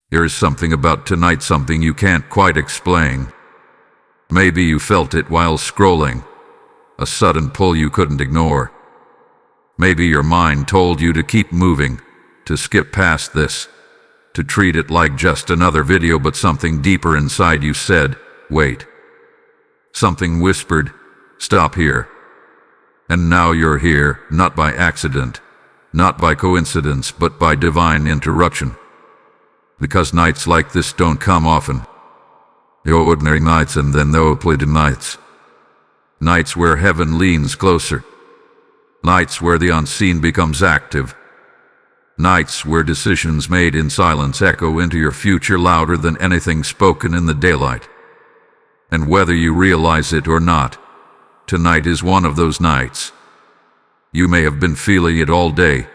There is something about tonight, something you can't quite explain. Maybe you felt it while scrolling, a sudden pull you couldn't ignore. Maybe your mind told you to keep moving, to skip past this, to treat it like just another video, but something deeper inside you said, wait. Something whispered, stop here. And now you're here, not by accident, not by coincidence, but by divine interruption. Because nights like this don't come often. The ordinary nights and then the pleaded nights. Nights where heaven leans closer. Nights where the unseen becomes active. Nights where decisions made in silence echo into your future louder than anything spoken in the daylight. And whether you realize it or not, tonight is one of those nights. You may have been feeling it all day,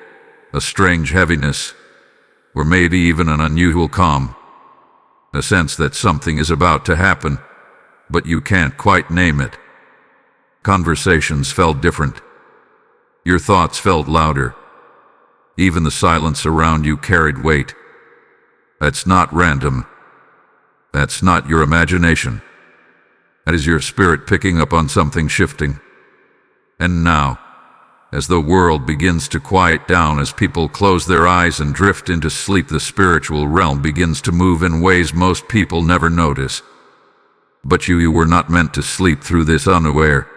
a strange heaviness, or maybe even an unusual calm, a sense that something is about to happen, but you can't quite name it. Conversations felt different. Your thoughts felt louder. Even the silence around you carried weight. That's not random. That's not your imagination. That is your spirit picking up on something shifting. And now, as the world begins to quiet down, as people close their eyes and drift into sleep, the spiritual realm begins to move in ways most people never notice. But you were not meant to sleep through this unaware.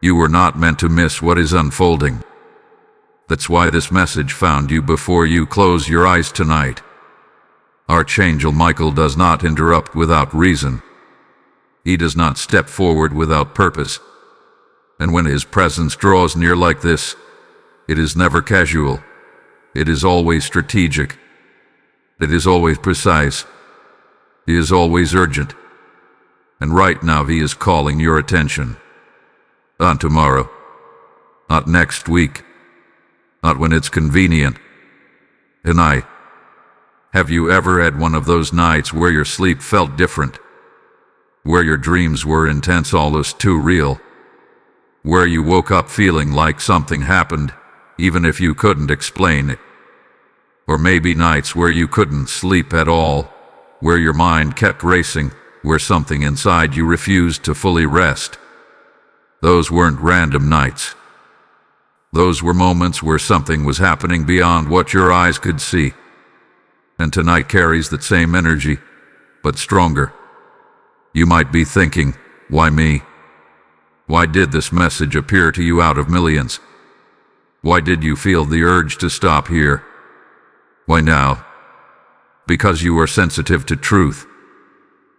You were not meant to miss what is unfolding. That's why this message found you before you close your eyes tonight. Archangel Michael does not interrupt without reason. He does not step forward without purpose. And when his presence draws near like this, it is never casual. It is always strategic. It is always precise. He is always urgent. And right now he is calling your attention. Not tomorrow. Not next week. Not when it's convenient. Tonight. Have you ever had one of those nights where your sleep felt different? Where your dreams were intense, almost too real? Where you woke up feeling like something happened, even if you couldn't explain it? Or maybe nights where you couldn't sleep at all, where your mind kept racing, where something inside you refused to fully rest. Those weren't random nights. Those were moments where something was happening beyond what your eyes could see. And tonight carries that same energy, but stronger. You might be thinking, why me? Why did this message appear to you out of millions? Why did you feel the urge to stop here? Why now? Because you are sensitive to truth.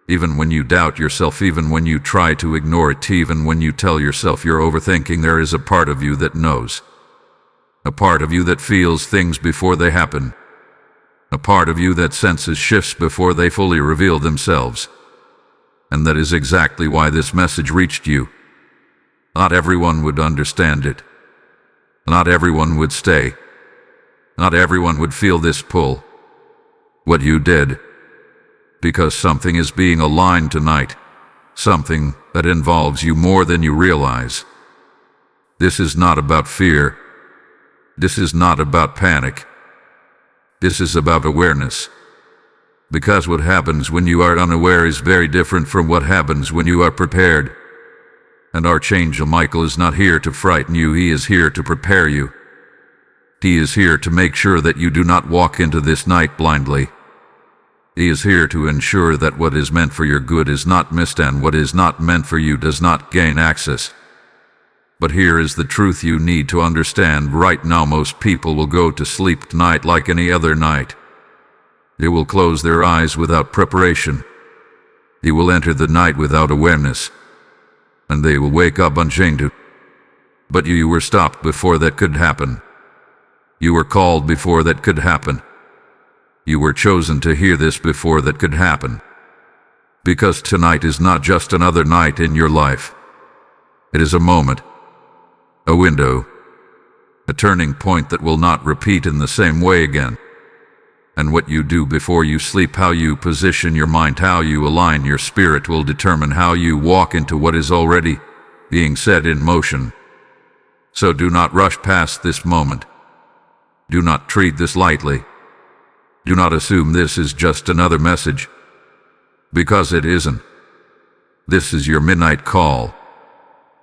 Even when you doubt yourself, even when you try to ignore it, even when you tell yourself you're overthinking, there is a part of you that knows. A part of you that feels things before they happen. A part of you that senses shifts before they fully reveal themselves. And that is exactly why this message reached you. Not everyone would understand it. Not everyone would stay. Not everyone would feel this pull. What you did. Because something is being aligned tonight. Something that involves you more than you realize. This is not about fear. This is not about panic. This is about awareness. Because what happens when you are unaware is very different from what happens when you are prepared. And Archangel Michael is not here to frighten you, he is here to prepare you. He is here to make sure that you do not walk into this night blindly. He is here to ensure that what is meant for your good is not missed and what is not meant for you does not gain access. But here is the truth you need to understand right now. Most people will go to sleep tonight like any other night. They will close their eyes without preparation. They will enter the night without awareness. And they will wake up unchained. But you were stopped before that could happen. You were called before that could happen. You were chosen to hear this before that could happen. Because tonight is not just another night in your life. It is a moment, a window, a turning point that will not repeat in the same way again. And what you do before you sleep, how you position your mind, how you align your spirit will determine how you walk into what is already being set in motion. So do not rush past this moment. Do not treat this lightly. Do not assume this is just another message, because it isn't. This is your midnight call.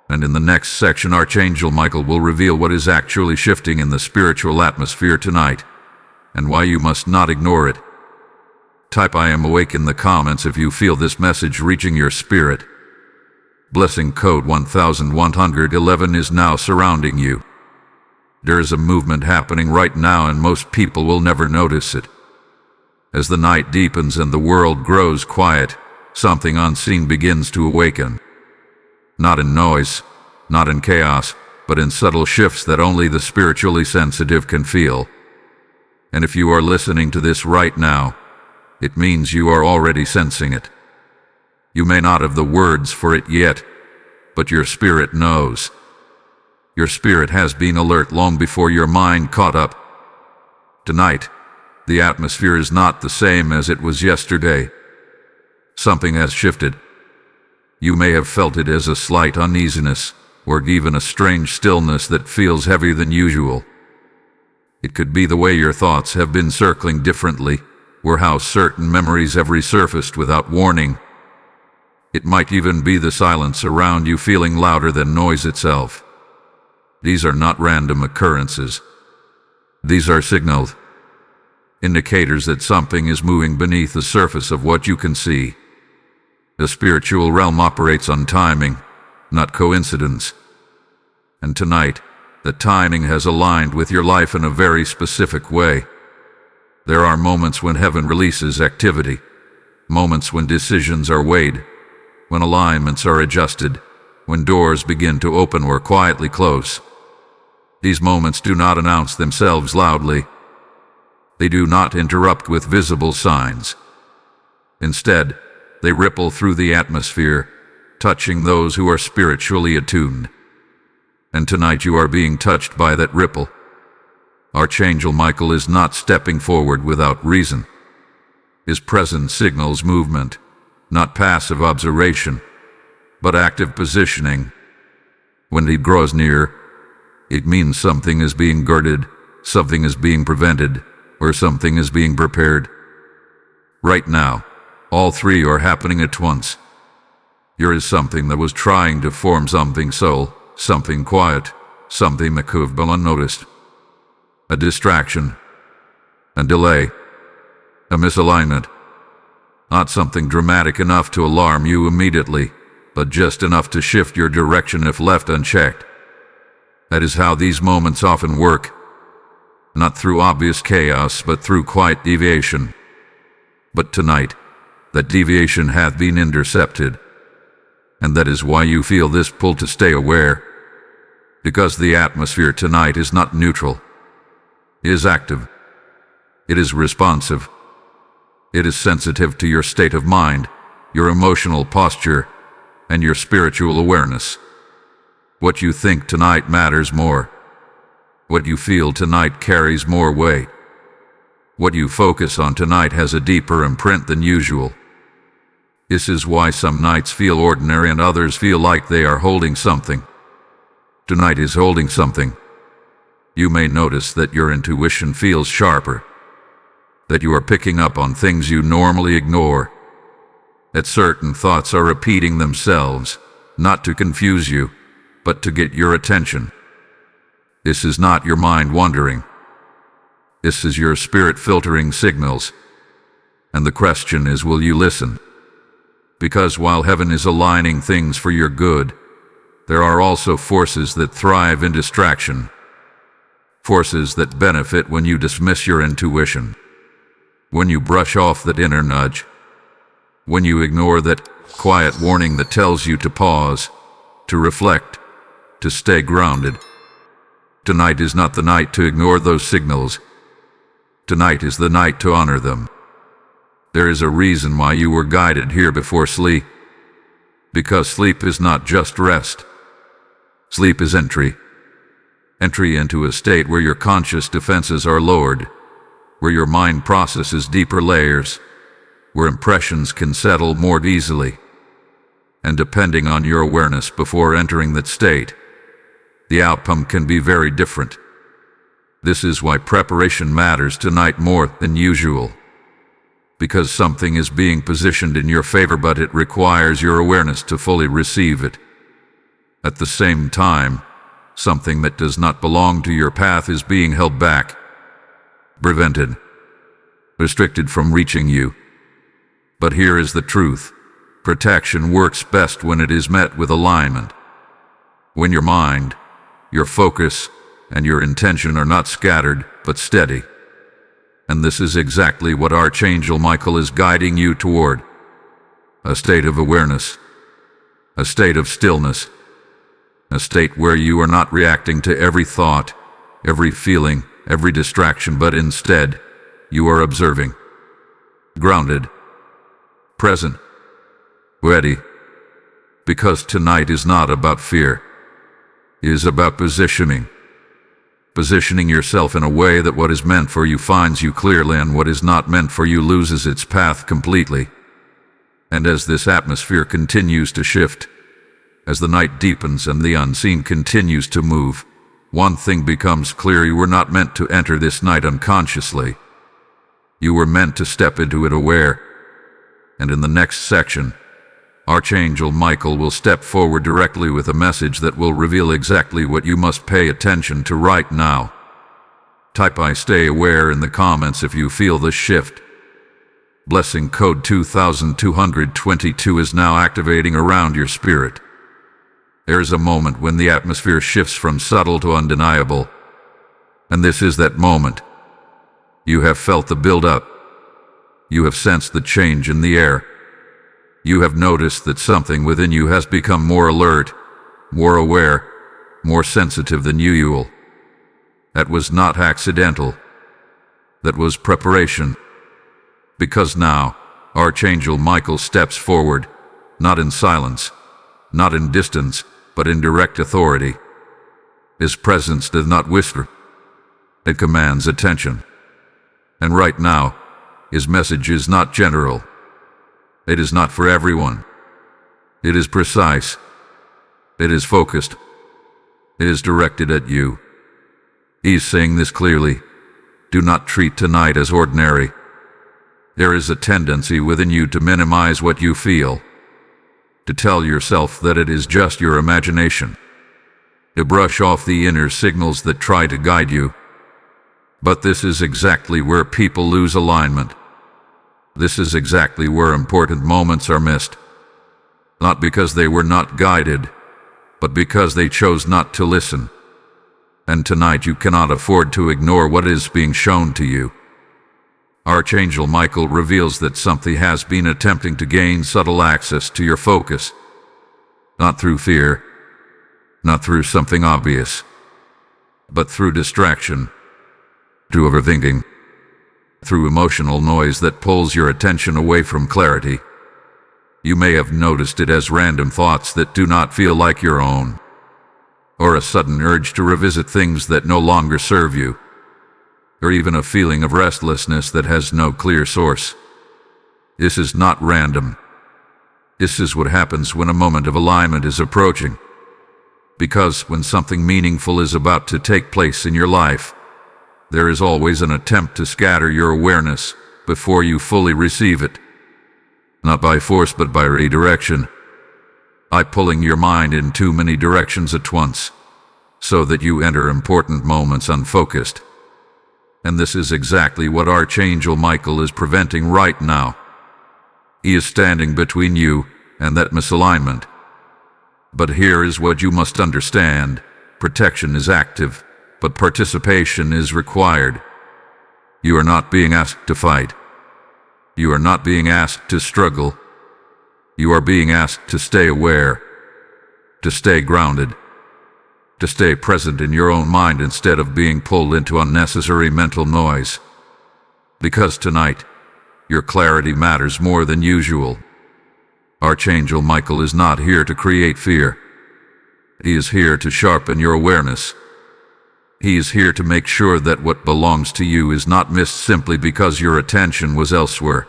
And in the next section, Archangel Michael will reveal what is actually shifting in the spiritual atmosphere tonight, and why you must not ignore it. Type "I am awake" in the comments if you feel this message reaching your spirit. Blessing code 1111 is now surrounding you. There is a movement happening right now, and most people will never notice it. As the night deepens and the world grows quiet, something unseen begins to awaken. Not in noise, not in chaos, but in subtle shifts that only the spiritually sensitive can feel. And if you are listening to this right now, it means you are already sensing it. You may not have the words for it yet, but your spirit knows. Your spirit has been alert long before your mind caught up. Tonight, the atmosphere is not the same as it was yesterday. Something has shifted. You may have felt it as a slight uneasiness, or even a strange stillness that feels heavier than usual. It could be the way your thoughts have been circling differently, or how certain memories have resurfaced without warning. It might even be the silence around you feeling louder than noise itself. These are not random occurrences. These are signals, indicators that something is moving beneath the surface of what you can see. The spiritual realm operates on timing, not coincidence. And tonight, the timing has aligned with your life in a very specific way. There are moments when heaven releases activity, moments when decisions are weighed, when alignments are adjusted, when doors begin to open or quietly close. These moments do not announce themselves loudly. They do not interrupt with visible signs. Instead, they ripple through the atmosphere, touching those who are spiritually attuned. And tonight you are being touched by that ripple. Archangel Michael is not stepping forward without reason. His presence signals movement, not passive observation, but active positioning. When he draws near, it means something is being guarded, something is being prevented, or something is being prepared. Right now, all three are happening at once. Here is something that was trying to form something subtle, something quiet, something that could have been unnoticed. A distraction, a delay, a misalignment. Not something dramatic enough to alarm you immediately, but just enough to shift your direction if left unchecked. That is how these moments often work. Not through obvious chaos, but through quiet deviation. But tonight, that deviation hath been intercepted. And that is why you feel this pull to stay aware. Because the atmosphere tonight is not neutral. It is active. It is responsive. It is sensitive to your state of mind, your emotional posture, and your spiritual awareness. What you think tonight matters more. What you feel tonight carries more weight. What you focus on tonight has a deeper imprint than usual. This is why some nights feel ordinary and others feel like they are holding something. Tonight is holding something. You may notice that your intuition feels sharper, that you are picking up on things you normally ignore, that certain thoughts are repeating themselves, not to confuse you, but to get your attention. This is not your mind wandering. This is your spirit filtering signals. And the question is, will you listen? Because while heaven is aligning things for your good, there are also forces that thrive in distraction. Forces that benefit when you dismiss your intuition, when you brush off that inner nudge, when you ignore that quiet warning that tells you to pause, to reflect, to stay grounded. Tonight is not the night to ignore those signals. Tonight is the night to honor them. There is a reason why you were guided here before sleep. Because sleep is not just rest. Sleep is entry. Entry into a state where your conscious defenses are lowered, where your mind processes deeper layers, where impressions can settle more easily. And depending on your awareness before entering that state, the outcome can be very different. This is why preparation matters tonight more than usual. Because something is being positioned in your favor, but it requires your awareness to fully receive it. At the same time, something that does not belong to your path is being held back, prevented, restricted from reaching you. But here is the truth. Protection works best when it is met with alignment. When your mind, your focus, and your intention are not scattered, but steady. And this is exactly what Archangel Michael is guiding you toward. A state of awareness, a state of stillness, a state where you are not reacting to every thought, every feeling, every distraction, but instead, you are observing, grounded, present, ready. Because tonight is not about fear. It is about positioning. Positioning yourself in a way that what is meant for you finds you clearly and what is not meant for you loses its path completely. And as this atmosphere continues to shift, as the night deepens and the unseen continues to move, one thing becomes clear: you were not meant to enter this night unconsciously. You were meant to step into it aware. And in the next section, Archangel Michael will step forward directly with a message that will reveal exactly what you must pay attention to right now. Type "I stay aware" in the comments if you feel the shift. Blessing code 2222 is now activating around your spirit. There is a moment when the atmosphere shifts from subtle to undeniable. And this is that moment. You have felt the build-up. You have sensed the change in the air. You have noticed that something within you has become more alert, more aware, more sensitive than usual. That was not accidental. That was preparation. Because now, Archangel Michael steps forward, not in silence, not in distance, but in direct authority. His presence does not whisper. It commands attention. And right now, his message is not general. It is not for everyone. It is precise. It is focused. It is directed at you. He's saying this clearly. Do not treat tonight as ordinary. There is a tendency within you to minimize what you feel, to tell yourself that it is just your imagination, to brush off the inner signals that try to guide you. But this is exactly where people lose alignment. This is exactly where important moments are missed. Not because they were not guided, but because they chose not to listen. And tonight you cannot afford to ignore what is being shown to you. Archangel Michael reveals that something has been attempting to gain subtle access to your focus. Not through fear, not through something obvious, but through distraction, through overthinking, through emotional noise that pulls your attention away from clarity. You may have noticed it as random thoughts that do not feel like your own, or a sudden urge to revisit things that no longer serve you, or even a feeling of restlessness that has no clear source. This is not random. This is what happens when a moment of alignment is approaching. Because when something meaningful is about to take place in your life, there is always an attempt to scatter your awareness before you fully receive it. Not by force, but by redirection. By pulling your mind in too many directions at once, so that you enter important moments unfocused. And this is exactly what Archangel Michael is preventing right now. He is standing between you and that misalignment. But here is what you must understand. Protection is active, but participation is required. You are not being asked to fight. You are not being asked to struggle. You are being asked to stay aware, to stay grounded, to stay present in your own mind instead of being pulled into unnecessary mental noise. Because tonight, your clarity matters more than usual. Archangel Michael is not here to create fear. He is here to sharpen your awareness. He is here to make sure that what belongs to you is not missed simply because your attention was elsewhere.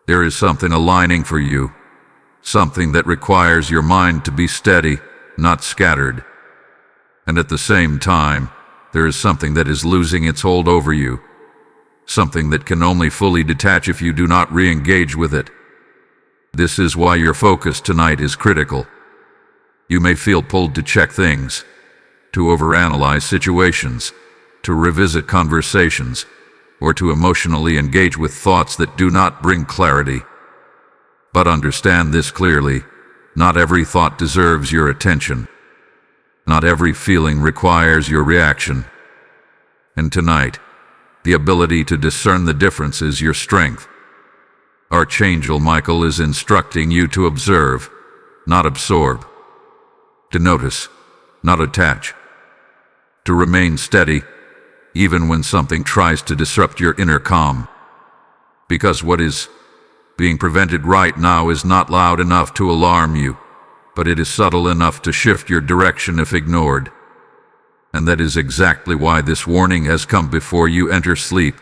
There is something aligning for you, something that requires your mind to be steady, not scattered. And at the same time, there is something that is losing its hold over you. Something that can only fully detach if you do not re-engage with it. This is why your focus tonight is critical. You may feel pulled to check things, to overanalyze situations, to revisit conversations, or to emotionally engage with thoughts that do not bring clarity. But understand this clearly: not every thought deserves your attention. Not every feeling requires your reaction. And tonight, the ability to discern the difference is your strength. Archangel Michael is instructing you to observe, not absorb. To notice, not attach. To remain steady, even when something tries to disrupt your inner calm. Because what is being prevented right now is not loud enough to alarm you, but it is subtle enough to shift your direction if ignored. And that is exactly why this warning has come before you enter sleep.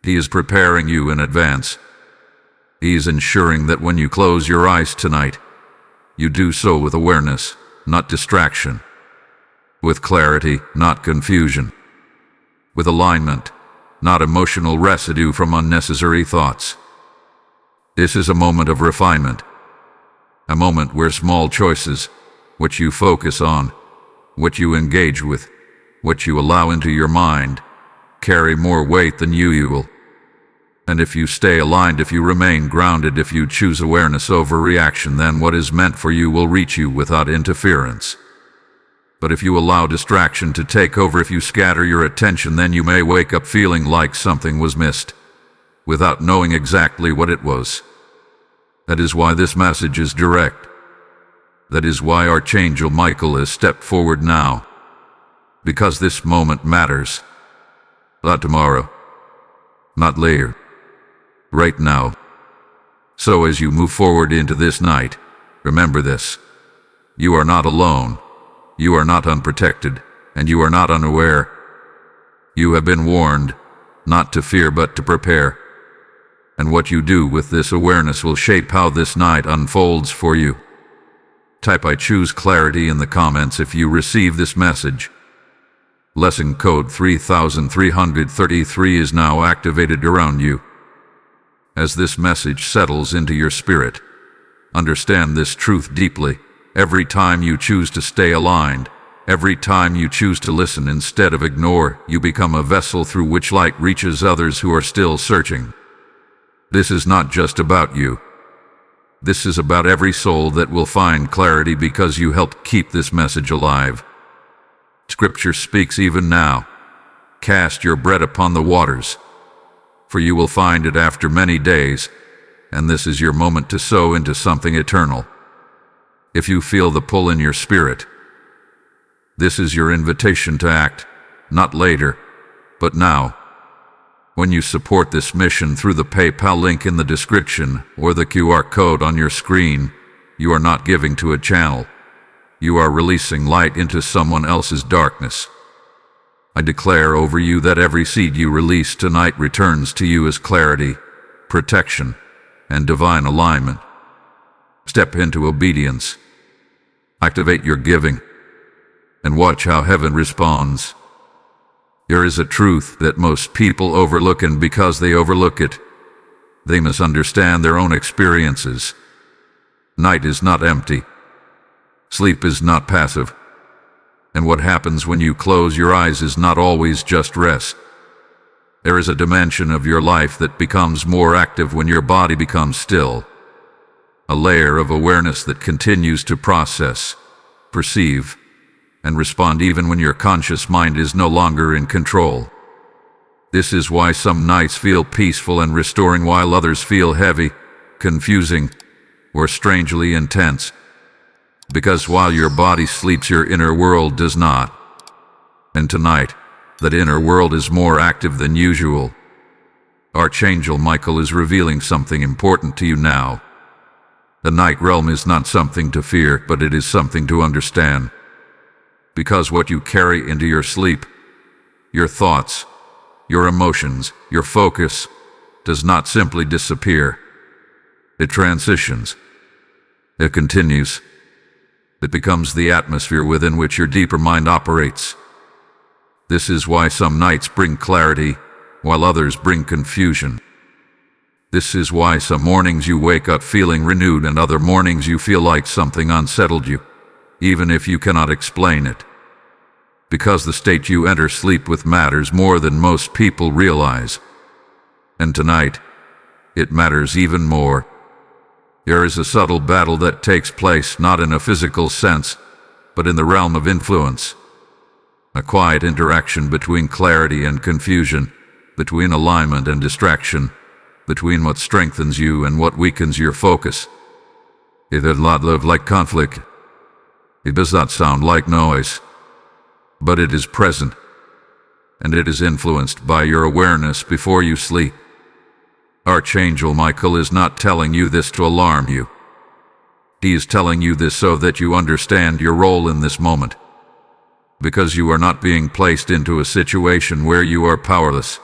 He is preparing you in advance. He is ensuring that when you close your eyes tonight, you do so with awareness, not distraction. With clarity, not confusion. With alignment, not emotional residue from unnecessary thoughts. This is a moment of refinement. A moment where small choices, what you focus on, what you engage with, what you allow into your mind, carry more weight than usual. And if you stay aligned, if you remain grounded, if you choose awareness over reaction, then what is meant for you will reach you without interference. But if you allow distraction to take over, if you scatter your attention, then you may wake up feeling like something was missed, without knowing exactly what it was. That is why this message is direct. That is why Archangel Michael has stepped forward now. Because this moment matters. Not tomorrow. Not later. Right now. So as you move forward into this night, remember this: you are not alone, you are not unprotected, and you are not unaware. You have been warned, not to fear but to prepare. And what you do with this awareness will shape how this night unfolds for you. Type "I choose clarity" in the comments if you receive this message. Lesson code 3333 is now activated around you. As this message settles into your spirit, understand this truth deeply. Every time you choose to stay aligned, every time you choose to listen instead of ignore, you become a vessel through which light reaches others who are still searching. This is not just about you. This is about every soul that will find clarity because you helped keep this message alive. Scripture speaks even now: cast your bread upon the waters, for you will find it after many days, and this is your moment to sow into something eternal. If you feel the pull in your spirit, this is your invitation to act, not later, but now. When you support this mission through the PayPal link in the description or the QR code on your screen, you are not giving to a channel. You are releasing light into someone else's darkness. I declare over you that every seed you release tonight returns to you as clarity, protection, and divine alignment. Step into obedience. Activate your giving, and watch how heaven responds. There is a truth that most people overlook, and because they overlook it, they misunderstand their own experiences. Night is not empty. Sleep is not passive. And what happens when you close your eyes is not always just rest. There is a dimension of your life that becomes more active when your body becomes still. A layer of awareness that continues to process, perceive, and respond even when your conscious mind is no longer in control. This is why some nights feel peaceful and restoring while others feel heavy, confusing, or strangely intense. Because while your body sleeps, your inner world does not. And tonight, that inner world is more active than usual. Archangel Michael is revealing something important to you now. The night realm is not something to fear, but it is something to understand. Because what you carry into your sleep, your thoughts, your emotions, your focus, does not simply disappear. It transitions. It continues. It becomes the atmosphere within which your deeper mind operates. This is why some nights bring clarity, while others bring confusion. This is why some mornings you wake up feeling renewed and other mornings you feel like something unsettled you, even if you cannot explain it. Because the state you enter sleep with matters more than most people realize. And tonight, it matters even more. There is a subtle battle that takes place not in a physical sense, but in the realm of influence. A quiet interaction between clarity and confusion, between alignment and distraction, between what strengthens you and what weakens your focus. It does not live like conflict. It does not sound like noise. But it is present, and it is influenced by your awareness before you sleep. Archangel Michael is not telling you this to alarm you. He is telling you this so that you understand your role in this moment. Because you are not being placed into a situation where you are powerless.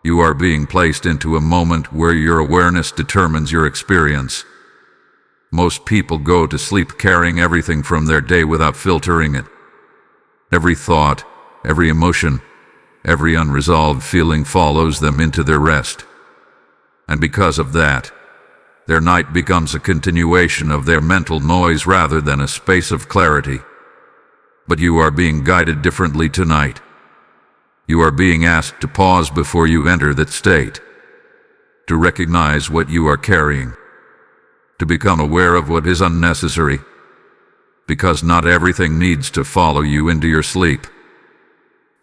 You are being placed into a moment where your awareness determines your experience. Most people go to sleep carrying everything from their day without filtering it. Every thought, every emotion, every unresolved feeling follows them into their rest. And because of that, their night becomes a continuation of their mental noise rather than a space of clarity. But you are being guided differently tonight. You are being asked to pause before you enter that state, to recognize what you are carrying, to become aware of what is unnecessary, because not everything needs to follow you into your sleep.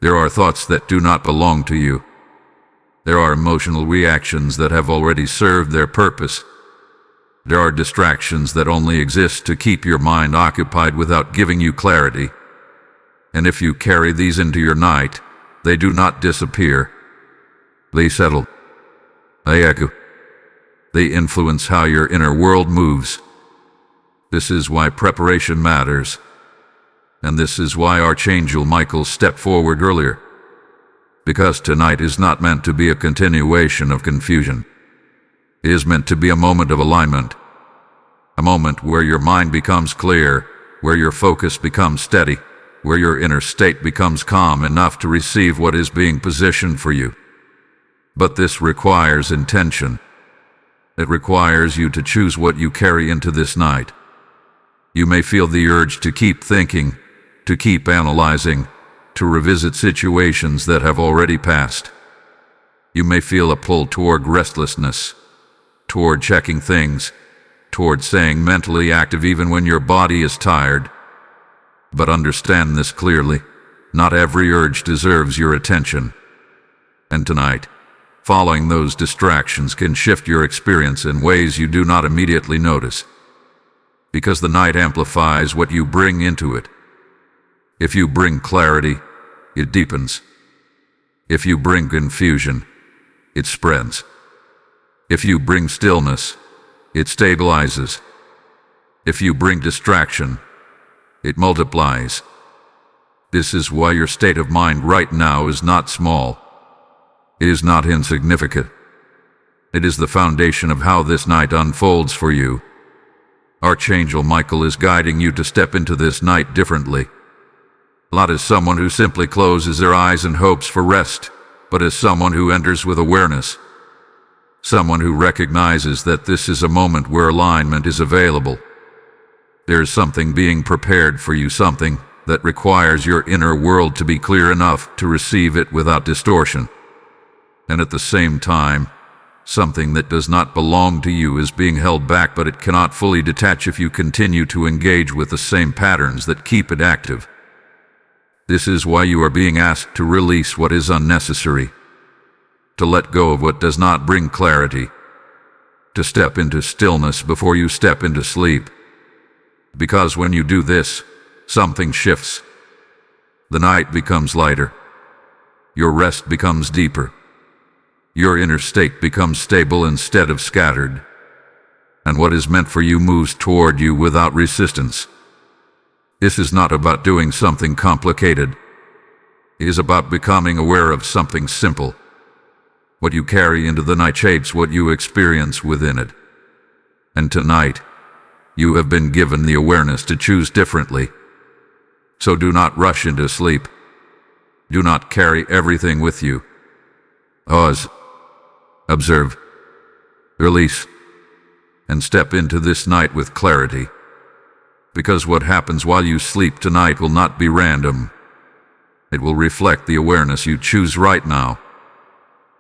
There are thoughts that do not belong to you. There are emotional reactions that have already served their purpose. There are distractions that only exist to keep your mind occupied without giving you clarity. And if you carry these into your night, they do not disappear. They settle. They echo. They influence how your inner world moves. This is why preparation matters. And this is why Archangel Michael stepped forward earlier. Because tonight is not meant to be a continuation of confusion. It is meant to be a moment of alignment. A moment where your mind becomes clear, where your focus becomes steady, where your inner state becomes calm enough to receive what is being positioned for you. But this requires intention. It requires you to choose what you carry into this night. You may feel the urge to keep thinking, to keep analyzing, to revisit situations that have already passed. You may feel a pull toward restlessness, toward checking things, toward staying mentally active even when your body is tired. But understand this clearly, not every urge deserves your attention. And tonight, following those distractions can shift your experience in ways you do not immediately notice. Because the night amplifies what you bring into it. If you bring clarity, it deepens. If you bring confusion, it spreads. If you bring stillness, it stabilizes. If you bring distraction, it multiplies. This is why your state of mind right now is not small. It is not insignificant. It is the foundation of how this night unfolds for you. Archangel Michael is guiding you to step into this night differently. Not as someone who simply closes their eyes and hopes for rest, but as someone who enters with awareness. Someone who recognizes that this is a moment where alignment is available. There is something being prepared for you, something that requires your inner world to be clear enough to receive it without distortion. And at the same time, something that does not belong to you is being held back, but it cannot fully detach if you continue to engage with the same patterns that keep it active. This is why you are being asked to release what is unnecessary, to let go of what does not bring clarity, to step into stillness before you step into sleep. Because when you do this, something shifts. The night becomes lighter. Your rest becomes deeper. Your inner state becomes stable instead of scattered. And what is meant for you moves toward you without resistance. This is not about doing something complicated. It is about becoming aware of something simple. What you carry into the night shapes what you experience within it. And tonight, you have been given the awareness to choose differently. So do not rush into sleep. Do not carry everything with you. Pause. Observe. Release. And step into this night with clarity. Because what happens while you sleep tonight will not be random. It will reflect the awareness you choose right now.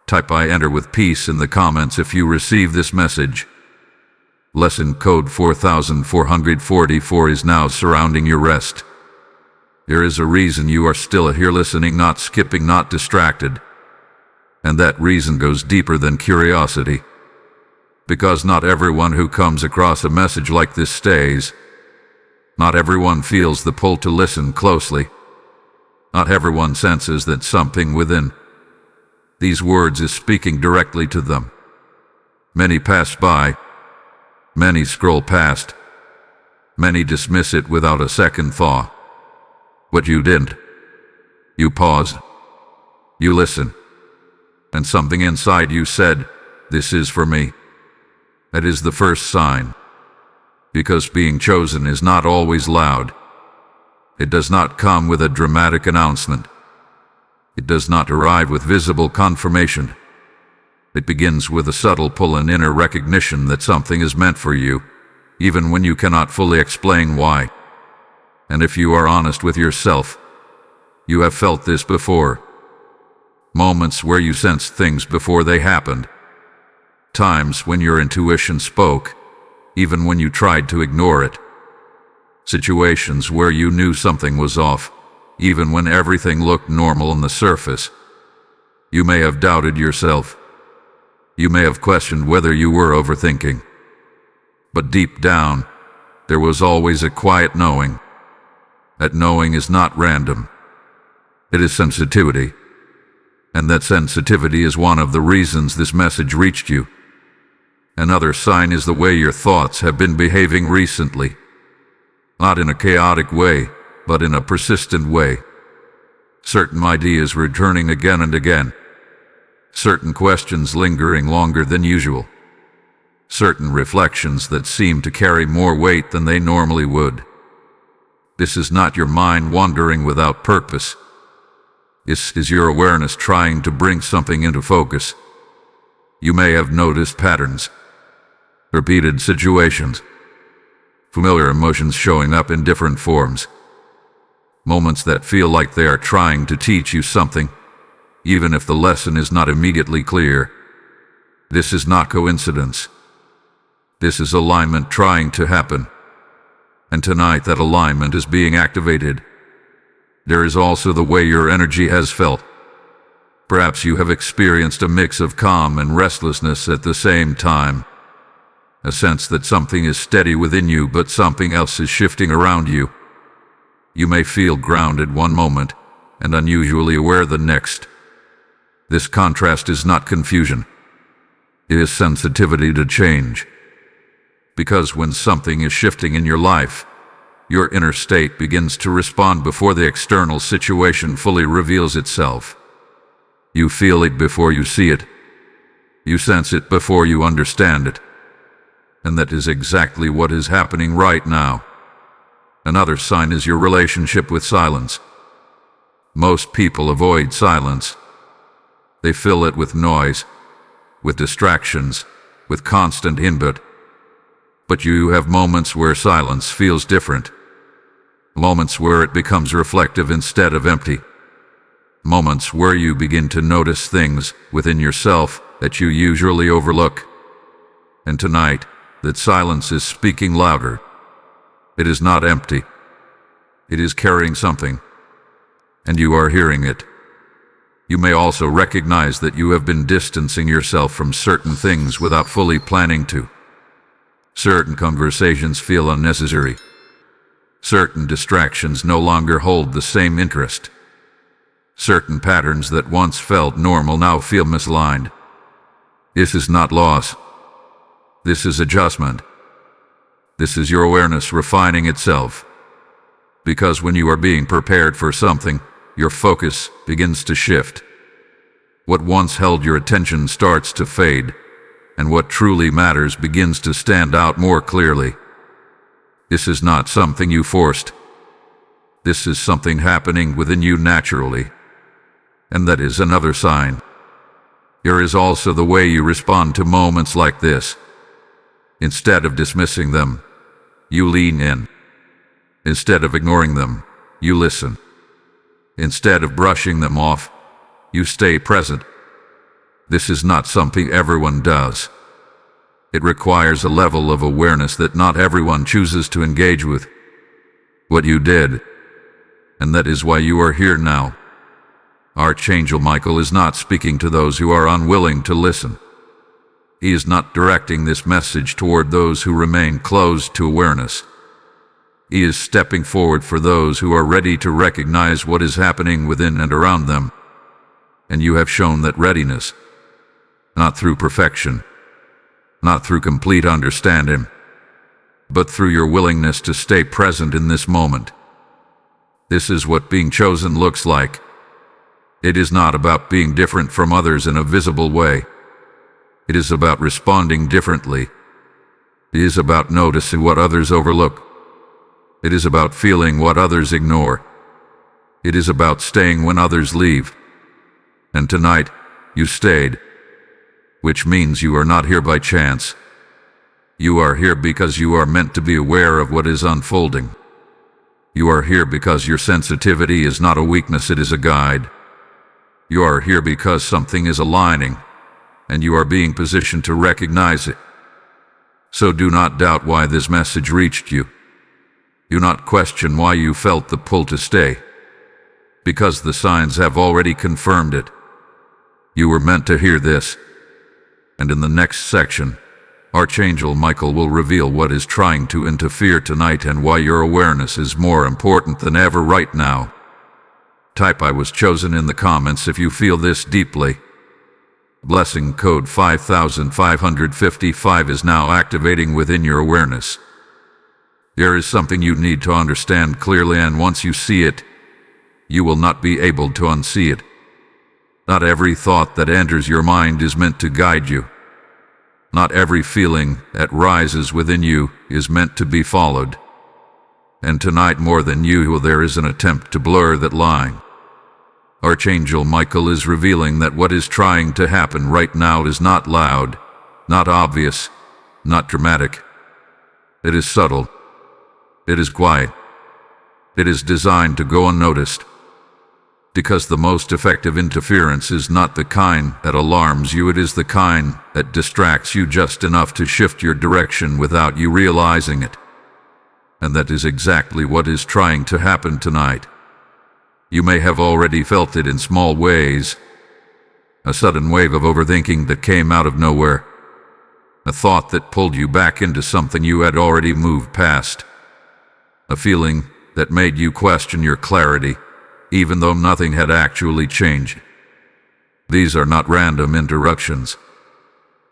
Type "I enter with peace" in the comments if you receive this message. Lesson code 4444 is now surrounding your rest. There is a reason you are still here, listening, not skipping, not distracted. And that reason goes deeper than curiosity. Because not everyone who comes across a message like this stays. Not everyone feels the pull to listen closely. Not everyone senses that something within these words is speaking directly to them. Many pass by. Many scroll past. Many dismiss it without a second thought. But you didn't. You paused. You listened. And something inside you said, "This is for me." That is the first sign. Because being chosen is not always loud. It does not come with a dramatic announcement. It does not arrive with visible confirmation. It begins with a subtle pull and inner recognition that something is meant for you, even when you cannot fully explain why. And if you are honest with yourself, you have felt this before. Moments where you sensed things before they happened. Times when your intuition spoke, even when you tried to ignore it. Situations where you knew something was off, even when everything looked normal on the surface. You may have doubted yourself. You may have questioned whether you were overthinking. But deep down, there was always a quiet knowing. That knowing is not random. It is sensitivity. And that sensitivity is one of the reasons this message reached you. Another sign is the way your thoughts have been behaving recently. Not in a chaotic way, but in a persistent way. Certain ideas returning again and again. Certain questions lingering longer than usual. Certain reflections that seem to carry more weight than they normally would. This is not your mind wandering without purpose. This is your awareness trying to bring something into focus. You may have noticed patterns, repeated situations, familiar emotions showing up in different forms. Moments that feel like they are trying to teach you something, even if the lesson is not immediately clear. This is not coincidence. This is alignment trying to happen. And tonight that alignment is being activated. There is also the way your energy has felt. Perhaps you have experienced a mix of calm and restlessness at the same time. A sense that something is steady within you, but something else is shifting around you. You may feel grounded one moment and unusually aware the next. This contrast is not confusion. It is sensitivity to change. Because when something is shifting in your life, your inner state begins to respond before the external situation fully reveals itself. You feel it before you see it. You sense it before you understand it. And that is exactly what is happening right now. Another sign is your relationship with silence. Most people avoid silence. They fill it with noise, with distractions, with constant input. But you have moments where silence feels different. Moments where it becomes reflective instead of empty. Moments where you begin to notice things within yourself that you usually overlook. And tonight, that silence is speaking louder. It is not empty. It is carrying something. And you are hearing it. You may also recognize that you have been distancing yourself from certain things without fully planning to. Certain conversations feel unnecessary. Certain distractions no longer hold the same interest. Certain patterns that once felt normal now feel misaligned. This is not loss. This is adjustment. This is your awareness refining itself. Because when you are being prepared for something, your focus begins to shift. What once held your attention starts to fade, and what truly matters begins to stand out more clearly. This is not something you forced. This is something happening within you naturally. And that is another sign. Here is also the way you respond to moments like this. Instead of dismissing them, you lean in. Instead of ignoring them, you listen. Instead of brushing them off, you stay present. This is not something everyone does. It requires a level of awareness that not everyone chooses to engage with. What you did, and that is why you are here now. Archangel Michael is not speaking to those who are unwilling to listen. He is not directing this message toward those who remain closed to awareness. He is stepping forward for those who are ready to recognize what is happening within and around them. And you have shown that readiness, not through perfection, not through complete understanding, but through your willingness to stay present in this moment. This is what being chosen looks like. It is not about being different from others in a visible way. It is about responding differently. It is about noticing what others overlook. It is about feeling what others ignore. It is about staying when others leave. And tonight, you stayed, which means you are not here by chance. You are here because you are meant to be aware of what is unfolding. You are here because your sensitivity is not a weakness, it is a guide. You are here because something is aligning, and you are being positioned to recognize it. So do not doubt why this message reached you. Do not question why you felt the pull to stay, because the signs have already confirmed it. You were meant to hear this. And in the next section, Archangel Michael will reveal what is trying to interfere tonight and why your awareness is more important than ever right now. Type "I was chosen" in the comments if you feel this deeply. Blessing code 5555 is now activating within your awareness. There is something you need to understand clearly, and once you see it, you will not be able to unsee it. Not every thought that enters your mind is meant to guide you. Not every feeling that rises within you is meant to be followed. And tonight, more than usual, there is an attempt to blur that line. Archangel Michael is revealing that what is trying to happen right now is not loud, not obvious, not dramatic. It is subtle. It is quiet. It is designed to go unnoticed. Because the most effective interference is not the kind that alarms you, it is the kind that distracts you just enough to shift your direction without you realizing it. And that is exactly what is trying to happen tonight. You may have already felt it in small ways. A sudden wave of overthinking that came out of nowhere. A thought that pulled you back into something you had already moved past. A feeling that made you question your clarity, even though nothing had actually changed. These are not random interruptions.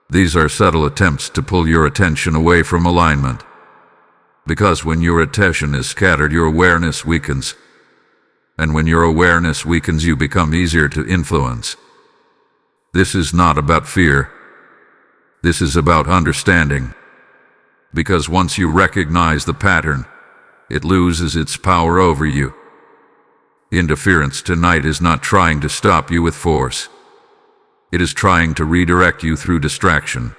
These are subtle attempts to pull your attention away from alignment. Because when your attention is scattered, your awareness weakens. And when your awareness weakens, you become easier to influence. This is not about fear. This is about understanding. Because once you recognize the pattern, it loses its power over you. Interference tonight is not trying to stop you with force. It is trying to redirect you through distraction.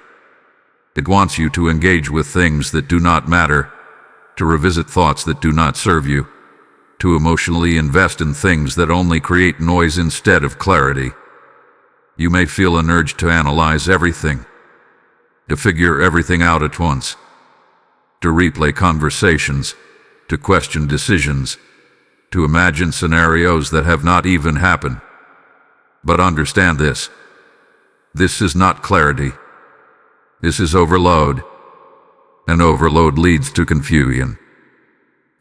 It wants you to engage with things that do not matter, to revisit thoughts that do not serve you, to emotionally invest in things that only create noise instead of clarity. You may feel an urge to analyze everything, to figure everything out at once, to replay conversations, to question decisions, to imagine scenarios that have not even happened. But understand this. This is not clarity. This is overload. And overload leads to confusion.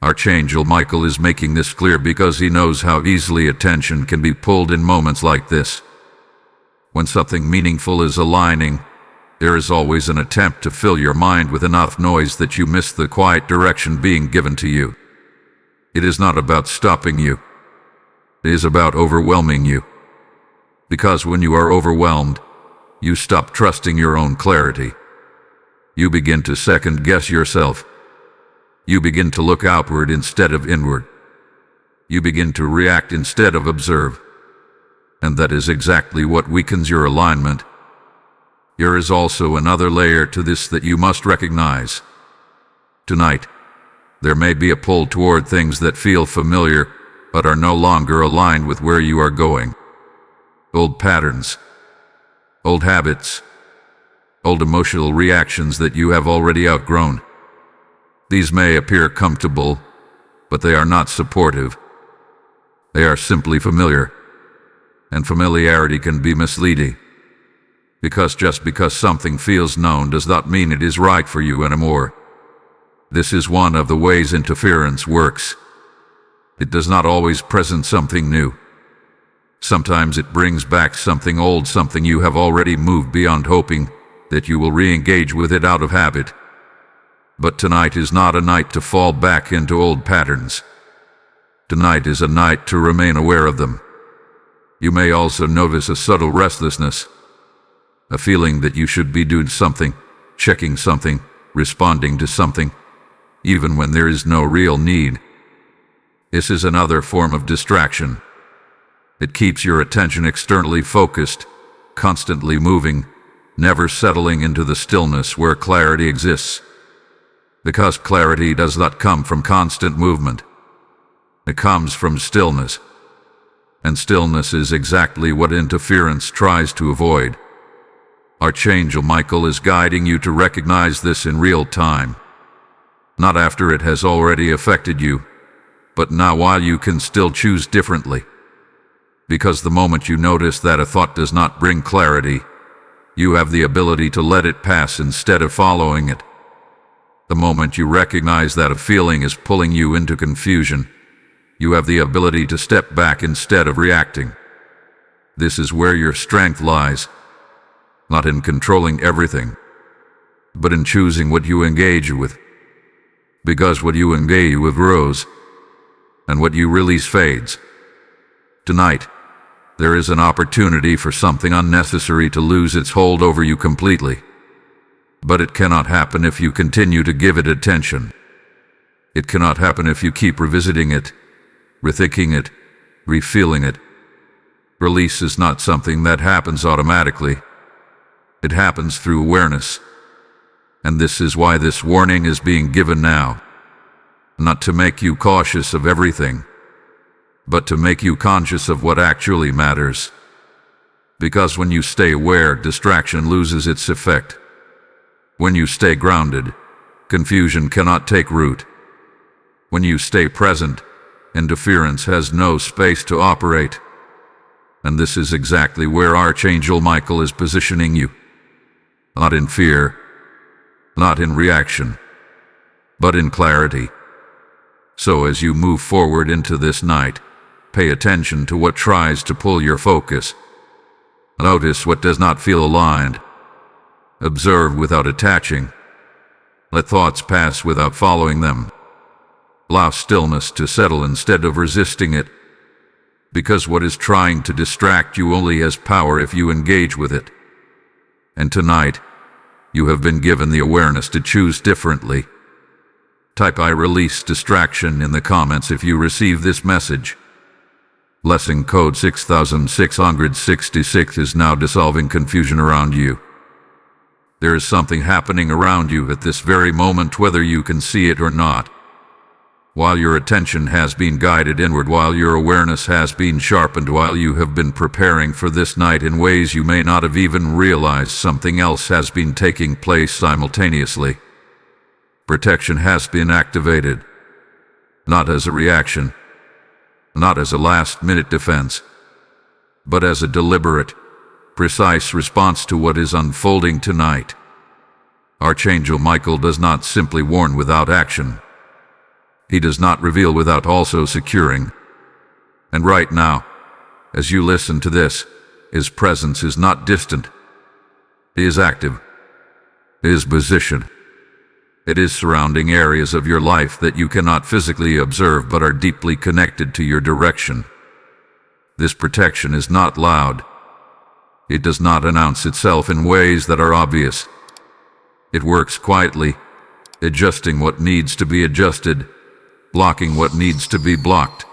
Archangel Michael is making this clear because he knows how easily attention can be pulled in moments like this. When something meaningful is aligning, there is always an attempt to fill your mind with enough noise that you miss the quiet direction being given to you. It is not about stopping you. It is about overwhelming you. Because when you are overwhelmed, you stop trusting your own clarity. You begin to second-guess yourself. You begin to look outward instead of inward. You begin to react instead of observe. and that is exactly what weakens your alignment. There is also another layer to this that you must recognize. Tonight, there may be a pull toward things that feel familiar, but are no longer aligned with where you are going. Old patterns, old habits, old emotional reactions that you have already outgrown. These may appear comfortable, but they are not supportive. They are simply familiar, and familiarity can be misleading. Because just because something feels known does not mean it is right for you anymore. This is one of the ways interference works. It does not always present something new. Sometimes it brings back something old, something you have already moved beyond, hoping that you will re-engage with it out of habit. But tonight is not a night to fall back into old patterns. Tonight is a night to remain aware of them. You may also notice a subtle restlessness, a feeling that you should be doing something, checking something, responding to something, even when there is no real need. This is another form of distraction. It keeps your attention externally focused, constantly moving, never settling into the stillness where clarity exists. Because clarity does not come from constant movement. It comes from stillness. And stillness is exactly what interference tries to avoid. Archangel Michael is guiding you to recognize this in real time. Not after it has already affected you, but now while you can still choose differently. Because the moment you notice that a thought does not bring clarity, you have the ability to let it pass instead of following it. The moment you recognize that a feeling is pulling you into confusion, you have the ability to step back instead of reacting. This is where your strength lies. Not in controlling everything, but in choosing what you engage with. Because what you engage with grows, and what you release fades. Tonight, there is an opportunity for something unnecessary to lose its hold over you completely. But it cannot happen if you continue to give it attention. It cannot happen if you keep revisiting it, rethinking it, refeeling it. Release is not something that happens automatically. It happens through awareness. And this is why this warning is being given now. Not to make you cautious of everything, but to make you conscious of what actually matters. Because when you stay aware, distraction loses its effect. When you stay grounded, confusion cannot take root. When you stay present, interference has no space to operate. And this is exactly where Archangel Michael is positioning you. Not in fear, not in reaction, but in clarity. So as you move forward into this night, pay attention to what tries to pull your focus. Notice what does not feel aligned. Observe without attaching. Let thoughts pass without following them. Allow stillness to settle instead of resisting it. Because what is trying to distract you only has power if you engage with it. And tonight, you have been given the awareness to choose differently. Type "I release distraction" in the comments if you receive this message. Blessing code 6666 is now dissolving confusion around you. There is something happening around you at this very moment, whether you can see it or not. While your attention has been guided inward, while your awareness has been sharpened, while you have been preparing for this night in ways you may not have even realized, something else has been taking place simultaneously. Protection has been activated, not as a reaction, not as a last-minute defense, but as a deliberate, precise response to what is unfolding tonight. Archangel Michael does not simply warn without action. He does not reveal without also securing. And right now, as you listen to this, his presence is not distant. He is active. He is positioned. It is surrounding areas of your life that you cannot physically observe but are deeply connected to your direction. This protection is not loud. It does not announce itself in ways that are obvious. It works quietly, adjusting what needs to be adjusted, blocking what needs to be blocked,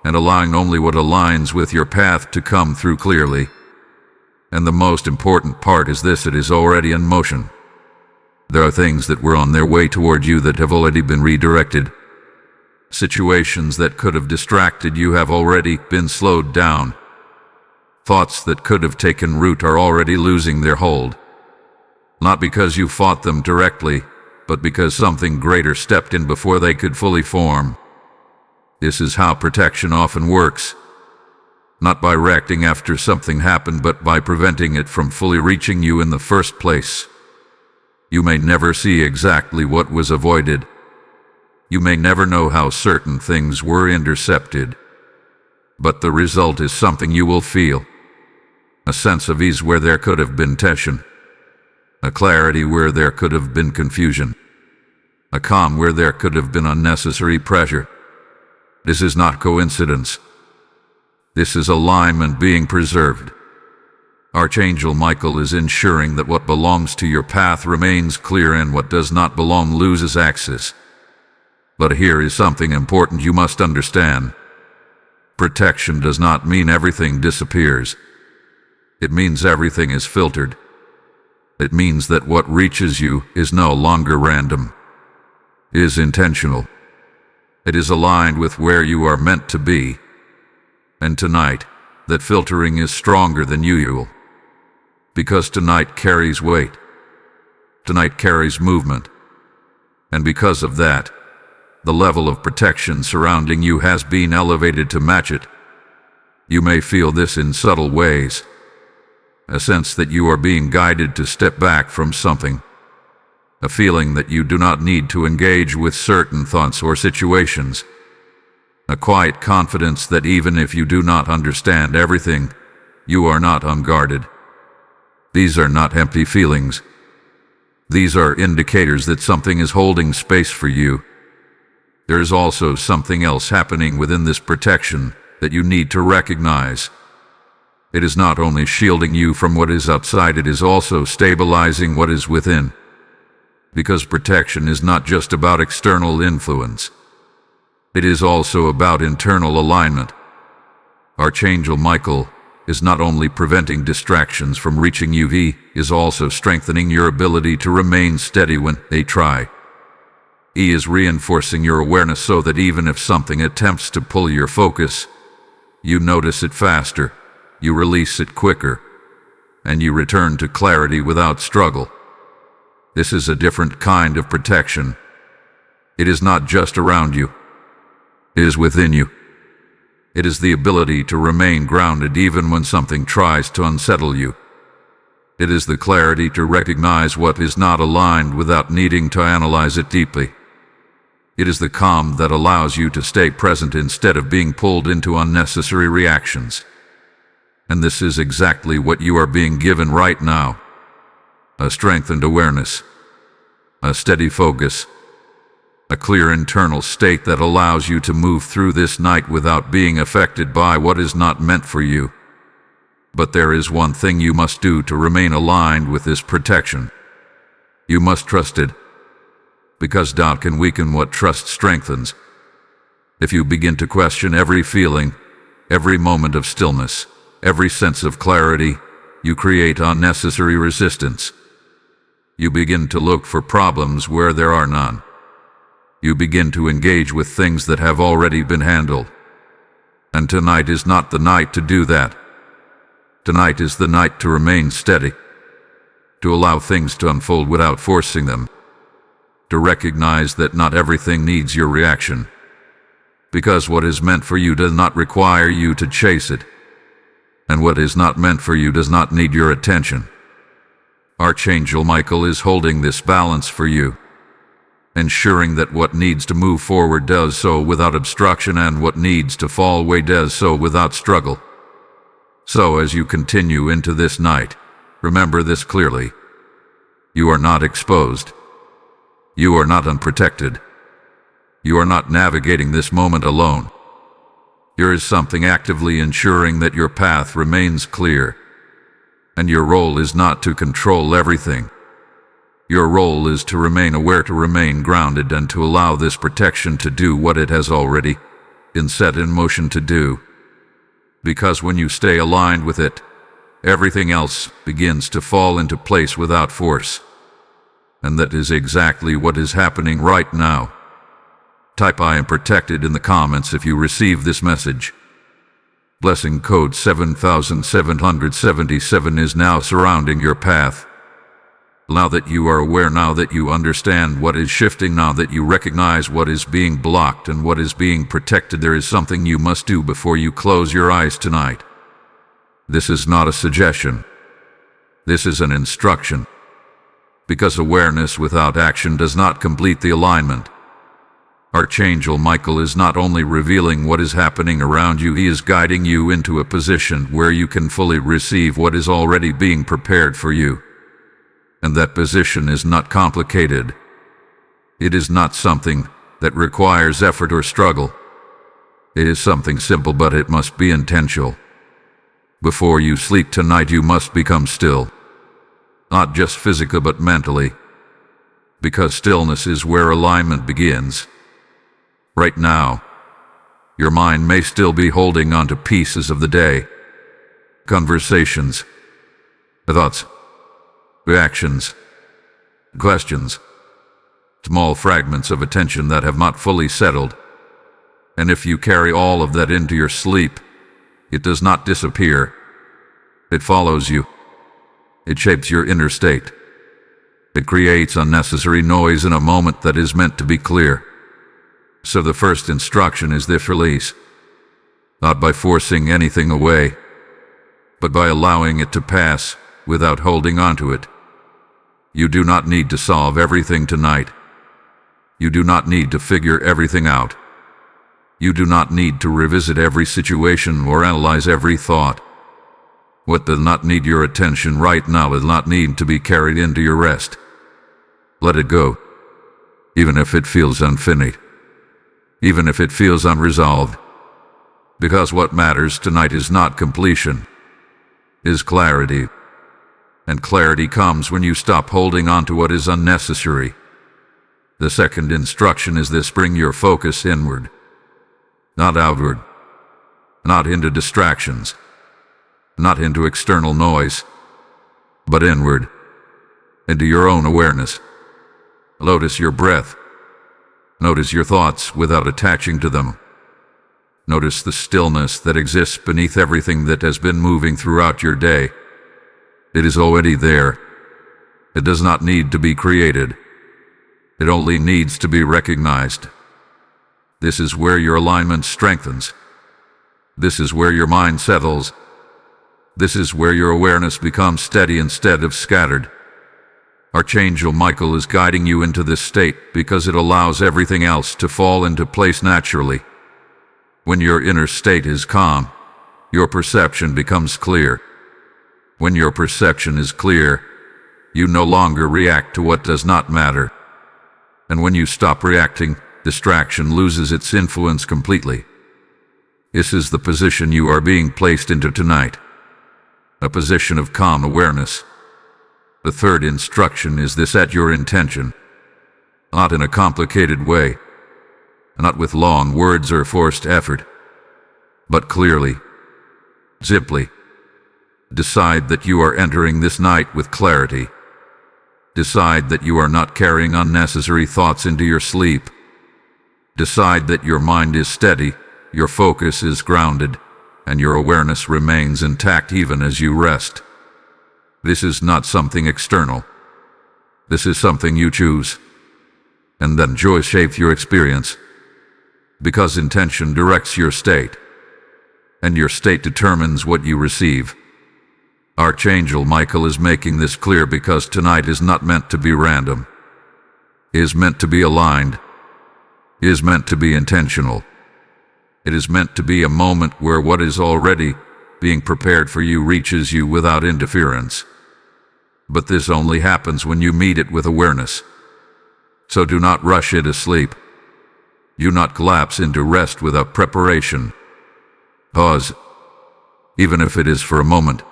and allowing only what aligns with your path to come through clearly. And the most important part is this: it is already in motion. There are things that were on their way toward you that have already been redirected. Situations that could have distracted you have already been slowed down. Thoughts that could have taken root are already losing their hold. Not because you fought them directly, but because something greater stepped in before they could fully form. This is how protection often works. Not by reacting after something happened, but by preventing it from fully reaching you in the first place. You may never see exactly what was avoided. You may never know how certain things were intercepted. But the result is something you will feel. A sense of ease where there could have been tension. A clarity where there could have been confusion. A calm where there could have been unnecessary pressure. This is not coincidence. This is alignment being preserved. Archangel Michael is ensuring that what belongs to your path remains clear and what does not belong loses access. But here is something important you must understand. Protection does not mean everything disappears. It means everything is filtered. It means that what reaches you is no longer random. It is intentional. It is aligned with where you are meant to be. And tonight, that filtering is stronger than usual. Because tonight carries weight. Tonight carries movement. And because of that, the level of protection surrounding you has been elevated to match it. You may feel this in subtle ways. A sense that you are being guided to step back from something. A feeling that you do not need to engage with certain thoughts or situations. A quiet confidence that even if you do not understand everything, you are not unguarded. These are not empty feelings. These are indicators that something is holding space for you. There is also something else happening within this protection that you need to recognize. It is not only shielding you from what is outside, it is also stabilizing what is within. Because protection is not just about external influence. It is also about internal alignment. Archangel Michael is not only preventing distractions from reaching you, he is also strengthening your ability to remain steady when they try. He is reinforcing your awareness so that even if something attempts to pull your focus, you notice it faster, you release it quicker, and you return to clarity without struggle. This is a different kind of protection. It is not just around you. It is within you. It is the ability to remain grounded even when something tries to unsettle you. It is the clarity to recognize what is not aligned without needing to analyze it deeply. It is the calm that allows you to stay present instead of being pulled into unnecessary reactions. And this is exactly what you are being given right now. A strengthened awareness. A steady focus. A clear internal state that allows you to move through this night without being affected by what is not meant for you. But there is one thing you must do to remain aligned with this protection. You must trust it. Because doubt can weaken what trust strengthens. If you begin to question every feeling, every moment of stillness, every sense of clarity, you create unnecessary resistance. You begin to look for problems where there are none. You begin to engage with things that have already been handled. And tonight is not the night to do that. Tonight is the night to remain steady. To allow things to unfold without forcing them. To recognize that not everything needs your reaction. Because what is meant for you does not require you to chase it. And what is not meant for you does not need your attention. Archangel Michael is holding this balance for you. Ensuring that what needs to move forward does so without obstruction and what needs to fall away does so without struggle. So as you continue into this night, remember this clearly. You are not exposed. You are not unprotected. You are not navigating this moment alone. There is something actively ensuring that your path remains clear. And your role is not to control everything. Your role is to remain aware, to remain grounded, and to allow this protection to do what it has already set in motion to do. Because when you stay aligned with it, everything else begins to fall into place without force. And that is exactly what is happening right now. Type "I am protected" in the comments if you receive this message. Blessing code 7777 is now surrounding your path. Now that you are aware, now that you understand what is shifting, now that you recognize what is being blocked and what is being protected, there is something you must do before you close your eyes tonight. This is not a suggestion. This is an instruction. Because awareness without action does not complete the alignment. Archangel Michael is not only revealing what is happening around you, he is guiding you into a position where you can fully receive what is already being prepared for you. And that position is not complicated. It is not something that requires effort or struggle. It is something simple, but it must be intentional. Before you sleep tonight, you must become still. Not just physically, but mentally. Because stillness is where alignment begins. Right now, your mind may still be holding on to pieces of the day, conversations, thoughts, reactions, questions, small fragments of attention that have not fully settled. And if you carry all of that into your sleep, it does not disappear. It follows you. It shapes your inner state. It creates unnecessary noise in a moment that is meant to be clear. So the first instruction is this: release. Not by forcing anything away, but by allowing it to pass without holding on to it. You do not need to solve everything tonight. You do not need to figure everything out. You do not need to revisit every situation or analyze every thought. What does not need your attention right now does not need to be carried into your rest. Let it go, even if it feels unfinished, even if it feels unresolved. Because what matters tonight is not completion, is clarity. And clarity comes when you stop holding on to what is unnecessary. The second instruction is this: bring your focus inward, not outward, not into distractions, not into external noise, but inward, into your own awareness. Notice your breath. Notice your thoughts without attaching to them. Notice the stillness that exists beneath everything that has been moving throughout your day. It is already there. It does not need to be created. It only needs to be recognized. This is where your alignment strengthens. This is where your mind settles. This is where your awareness becomes steady instead of scattered. Archangel Michael is guiding you into this state because it allows everything else to fall into place naturally. When your inner state is calm, your perception becomes clear. When your perception is clear, you no longer react to what does not matter. And when you stop reacting, distraction loses its influence completely. This is the position you are being placed into tonight. A position of calm awareness. The third instruction is this: set your intention. Not in a complicated way, not with long words or forced effort, but clearly, simply. Decide that you are entering this night with clarity. Decide that you are not carrying unnecessary thoughts into your sleep. Decide that your mind is steady, your focus is grounded, and your awareness remains intact even as you rest. This is not something external. This is something you choose. And then joy shapes your experience. Because intention directs your state, and your state determines what you receive. Archangel Michael is making this clear because tonight is not meant to be random. It is meant to be aligned. It is meant to be intentional. It is meant to be a moment where what is already being prepared for you reaches you without interference. But this only happens when you meet it with awareness. So do not rush it asleep. Do not collapse into rest without preparation. Pause, even if it is for a moment,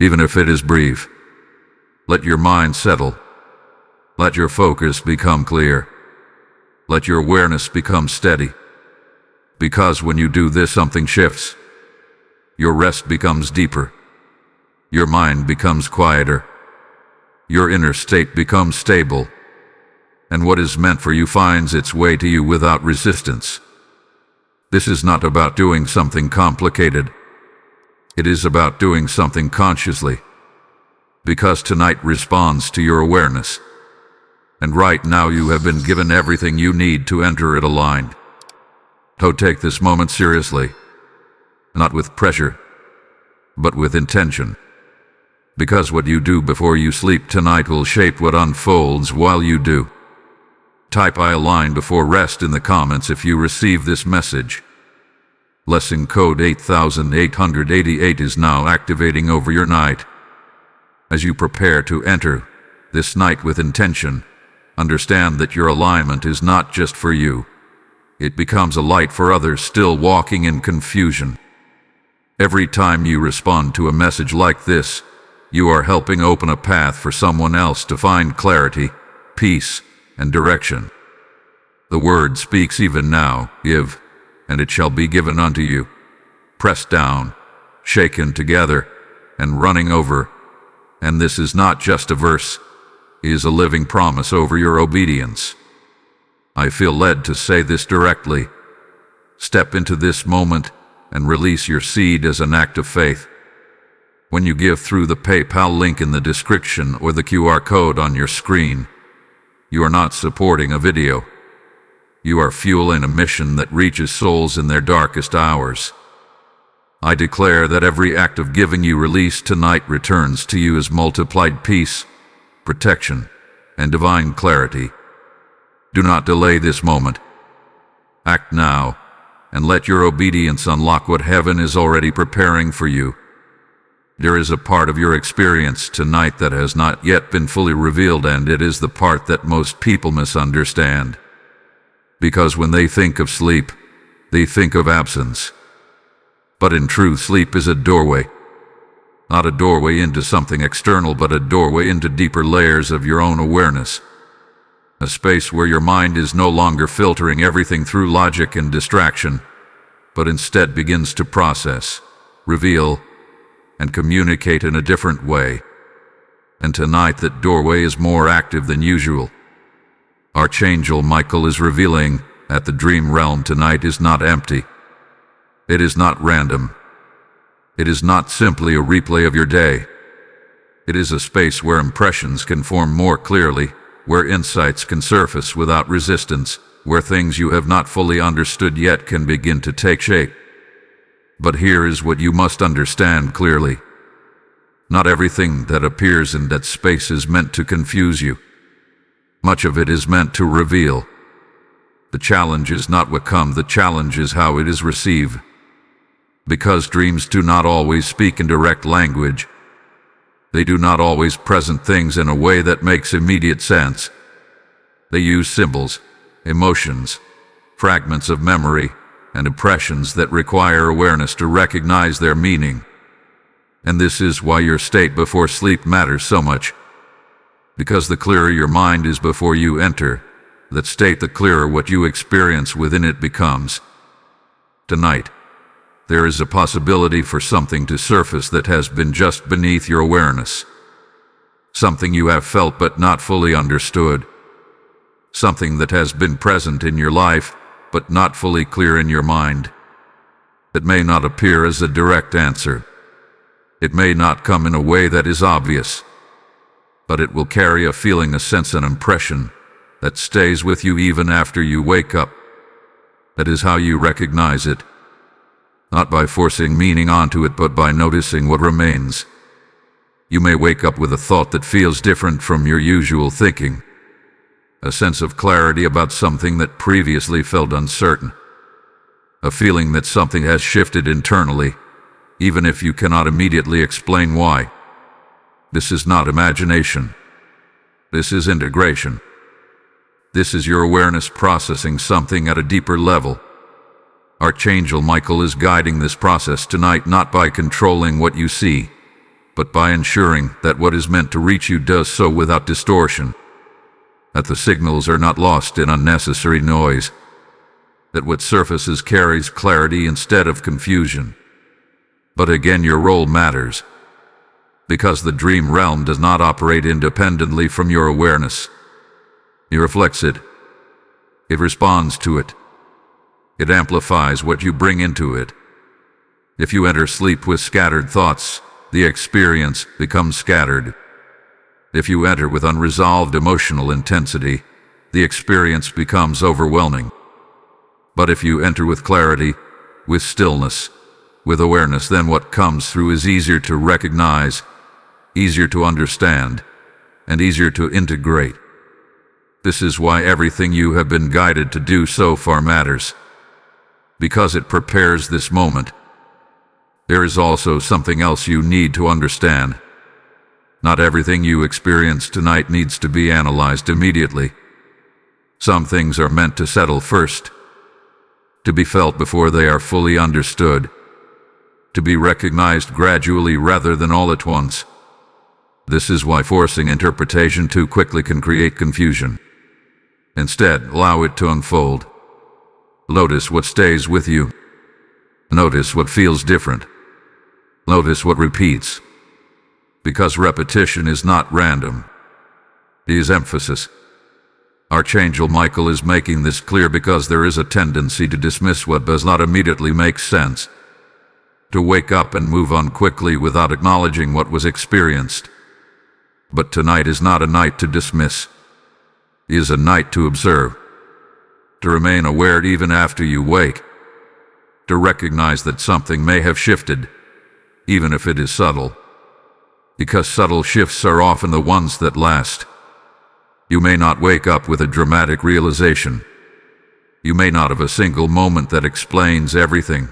even if it is brief. Let your mind settle. Let your focus become clear. Let your awareness become steady. Because when you do this, something shifts. Your rest becomes deeper. Your mind becomes quieter. Your inner state becomes stable. And what is meant for you finds its way to you without resistance. This is not about doing something complicated. It is about doing something consciously. Because tonight responds to your awareness. And right now you have been given everything you need to enter it aligned. So take this moment seriously. Not with pressure, but with intention. Because what you do before you sleep tonight will shape what unfolds while you do. Type "I align" before rest in the comments if you receive this message. Lesson code 8888 is now activating over your night. As you prepare to enter this night with intention, understand that your alignment is not just for you. It becomes a light for others still walking in confusion. Every time you respond to a message like this, you are helping open a path for someone else to find clarity, peace, and direction. The word speaks even now, "Give, and it shall be given unto you." Pressed down, shaken together, and running over. And this is not just a verse, it is a living promise over your obedience. I feel led to say this directly. Step into this moment and release your seed as an act of faith. When you give through the PayPal link in the description or the QR code on your screen, you are not supporting a video. You are fueling a mission that reaches souls in their darkest hours. I declare that every act of giving you release tonight returns to you as multiplied peace, protection, and divine clarity. Do not delay this moment. Act now, and let your obedience unlock what heaven is already preparing for you. There is a part of your experience tonight that has not yet been fully revealed, and it is the part that most people misunderstand. Because when they think of sleep, they think of absence. But in truth, sleep is a doorway. Not a doorway into something external, but a doorway into deeper layers of your own awareness. A space where your mind is no longer filtering everything through logic and distraction, but instead begins to process, reveal, and communicate in a different way. And tonight that doorway is more active than usual. Archangel Michael is revealing that the dream realm tonight is not empty. It is not random. It is not simply a replay of your day. It is a space where impressions can form more clearly, where insights can surface without resistance, where things you have not fully understood yet can begin to take shape. But here is what you must understand clearly. Not everything that appears in that space is meant to confuse you. Much of it is meant to reveal. The challenge is not what comes, the challenge is how it is received. Because dreams do not always speak in direct language. They do not always present things in a way that makes immediate sense. They use symbols, emotions, fragments of memory, and impressions that require awareness to recognize their meaning. And this is why your state before sleep matters so much. Because the clearer your mind is before you enter that state, the clearer what you experience within it becomes. Tonight, there is a possibility for something to surface that has been just beneath your awareness. Something you have felt but not fully understood. Something that has been present in your life but not fully clear in your mind. It may not appear as a direct answer. It may not come in a way that is obvious. But it will carry a feeling, a sense, an impression that stays with you even after you wake up. That is how you recognize it. Not by forcing meaning onto it, but by noticing what remains. You may wake up with a thought that feels different from your usual thinking. A sense of clarity about something that previously felt uncertain. A feeling that something has shifted internally, even if you cannot immediately explain why. This is not imagination. This is integration. This is your awareness processing something at a deeper level. Archangel Michael is guiding this process tonight, not by controlling what you see, but by ensuring that what is meant to reach you does so without distortion. That the signals are not lost in unnecessary noise. that what surfaces carries clarity instead of confusion. But again, your role matters, because the dream realm does not operate independently from your awareness. It reflects it. It responds to it. It amplifies what you bring into it. If you enter sleep with scattered thoughts, the experience becomes scattered. If you enter with unresolved emotional intensity, the experience becomes overwhelming. But if you enter with clarity, with stillness, with awareness, then what comes through is easier to recognize, easier to understand, and easier to integrate. This is why everything you have been guided to do so far matters, because it prepares this moment. There is also something else you need to understand. Not everything you experience tonight needs to be analyzed immediately. Some things are meant to settle first, to be felt before they are fully understood, to be recognized gradually rather than all at once. This is why forcing interpretation too quickly can create confusion. Instead, allow it to unfold. Notice what stays with you. Notice what feels different. Notice what repeats. Because repetition is not random. It is emphasis. Archangel Michael is making this clear because there is a tendency to dismiss what does not immediately make sense, to wake up and move on quickly without acknowledging what was experienced. But tonight is not a night to dismiss. It is a night to observe, to remain aware even after you wake, to recognize that something may have shifted, even if it is subtle, because subtle shifts are often the ones that last. You may not wake up with a dramatic realization. You may not have a single moment that explains everything,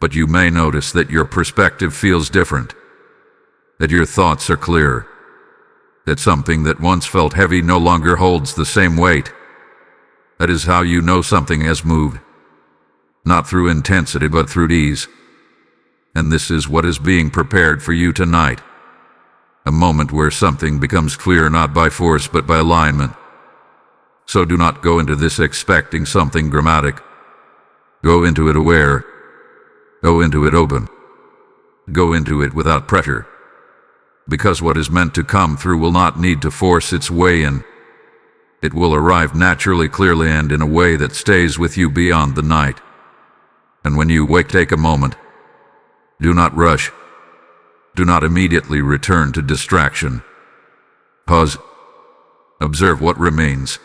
but you may notice that your perspective feels different, that your thoughts are clearer, that something that once felt heavy no longer holds the same weight. That is how you know something has moved, not through intensity but through ease. And this is what is being prepared for you tonight. A moment where something becomes clear not by force but by alignment. So do not go into this expecting something dramatic. Go into it aware. Go into it open. Go into it without pressure. Because what is meant to come through will not need to force its way in. It will arrive naturally, clearly, and in a way that stays with you beyond the night. And when you wake, take a moment. Do not rush. Do not immediately return to distraction. Pause. Observe what remains.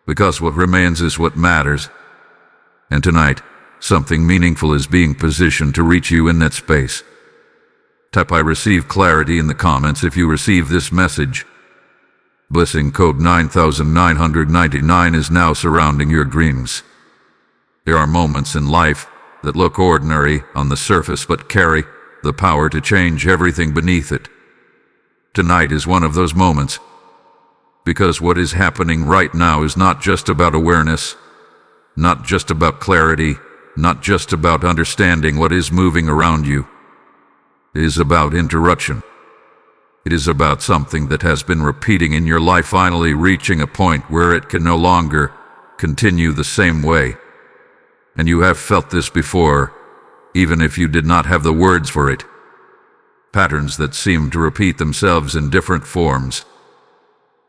Because what remains is what matters. And tonight, something meaningful is being positioned to reach you in that space. Type "I receive clarity" in the comments if you receive this message. Blessing code 9999 is now surrounding your dreams. There are moments in life that look ordinary on the surface but carry the power to change everything beneath it. Tonight is one of those moments, because what is happening right now is not just about awareness, not just about clarity, not just about understanding what is moving around you. It is about interruption. It is about something that has been repeating in your life finally reaching a point where it can no longer continue the same way. And you have felt this before, even if you did not have the words for it. Patterns that seem to repeat themselves in different forms.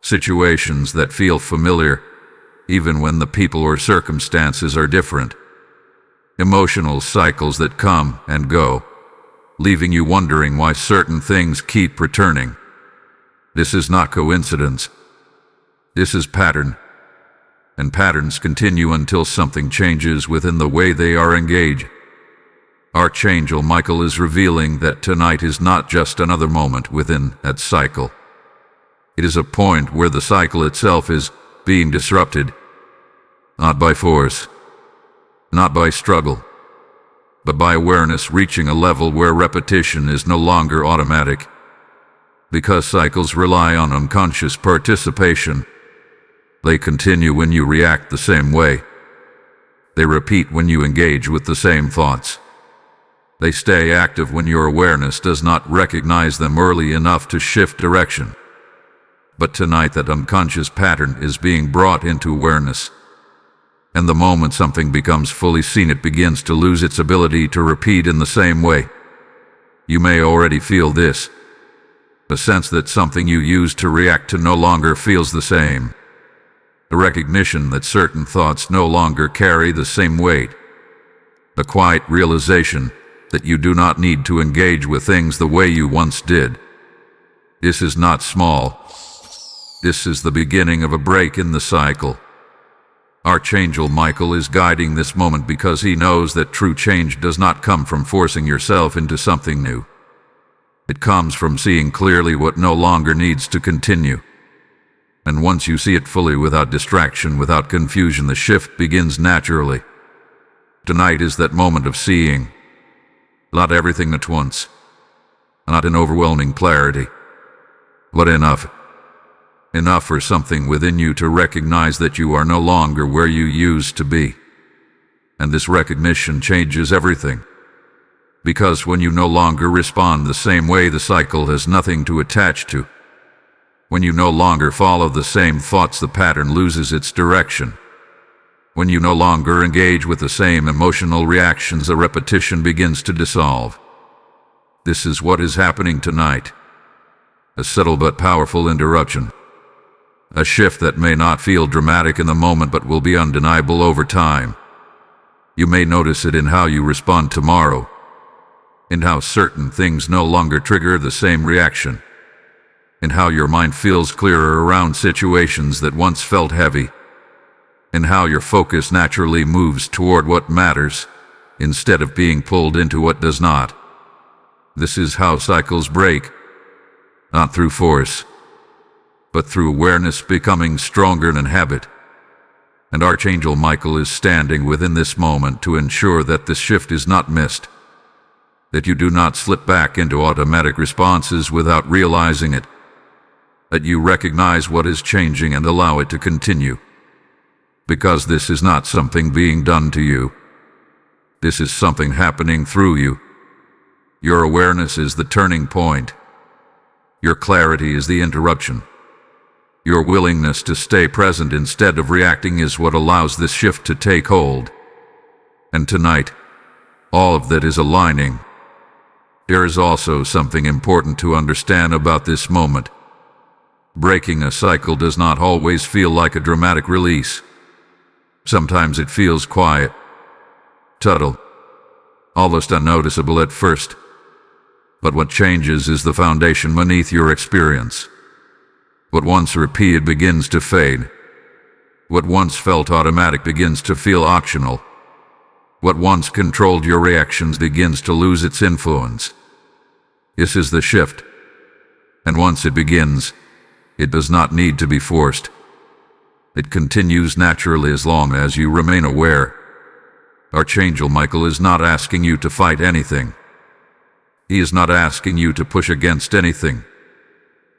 Situations that feel familiar, even when the people or circumstances are different. Emotional cycles that come and go, leaving you wondering why certain things keep returning. This is not coincidence. This is pattern. And patterns continue until something changes within the way they are engaged. Archangel Michael is revealing that tonight is not just another moment within that cycle. It is a point where the cycle itself is being disrupted, not by force, not by struggle, but by awareness reaching a level where repetition is no longer automatic. Because cycles rely on unconscious participation, they continue when you react the same way. They repeat when you engage with the same thoughts. They stay active when your awareness does not recognize them early enough to shift direction. But tonight that unconscious pattern is being brought into awareness. And the moment something becomes fully seen, it begins to lose its ability to repeat in the same way. You may already feel this. A sense that something you used to react to no longer feels the same. A recognition that certain thoughts no longer carry the same weight. A quiet realization that you do not need to engage with things the way you once did. This is not small. This is the beginning of a break in the cycle. Archangel Michael is guiding this moment because he knows that true change does not come from forcing yourself into something new. It comes from seeing clearly what no longer needs to continue. And once you see it fully, without distraction, without confusion, the shift begins naturally. Tonight is that moment of seeing. Not everything at once. Not in overwhelming clarity. But enough. Enough for something within you to recognize that you are no longer where you used to be. And this recognition changes everything. Because when you no longer respond the same way, the cycle has nothing to attach to. When you no longer follow the same thoughts, the pattern loses its direction. When you no longer engage with the same emotional reactions, the repetition begins to dissolve. This is what is happening tonight. A subtle but powerful interruption. A shift that may not feel dramatic in the moment but will be undeniable over time. You may notice it in how you respond tomorrow. In how certain things no longer trigger the same reaction. In how your mind feels clearer around situations that once felt heavy. In how your focus naturally moves toward what matters, instead of being pulled into what does not. This is how cycles break. Not through force, but through awareness becoming stronger than habit. And Archangel Michael is standing within this moment to ensure that this shift is not missed. That you do not slip back into automatic responses without realizing it. That you recognize what is changing and allow it to continue. Because this is not something being done to you. This is something happening through you. Your awareness is the turning point. Your clarity is the interruption. Your willingness to stay present instead of reacting is what allows this shift to take hold. And tonight, all of that is aligning. There is also something important to understand about this moment. Breaking a cycle does not always feel like a dramatic release. Sometimes it feels quiet, subtle, almost unnoticeable at first. But what changes is the foundation beneath your experience. What once repeated begins to fade. What once felt automatic begins to feel optional. What once controlled your reactions begins to lose its influence. This is the shift. And once it begins, it does not need to be forced. It continues naturally as long as you remain aware. Archangel Michael is not asking you to fight anything. He is not asking you to push against anything.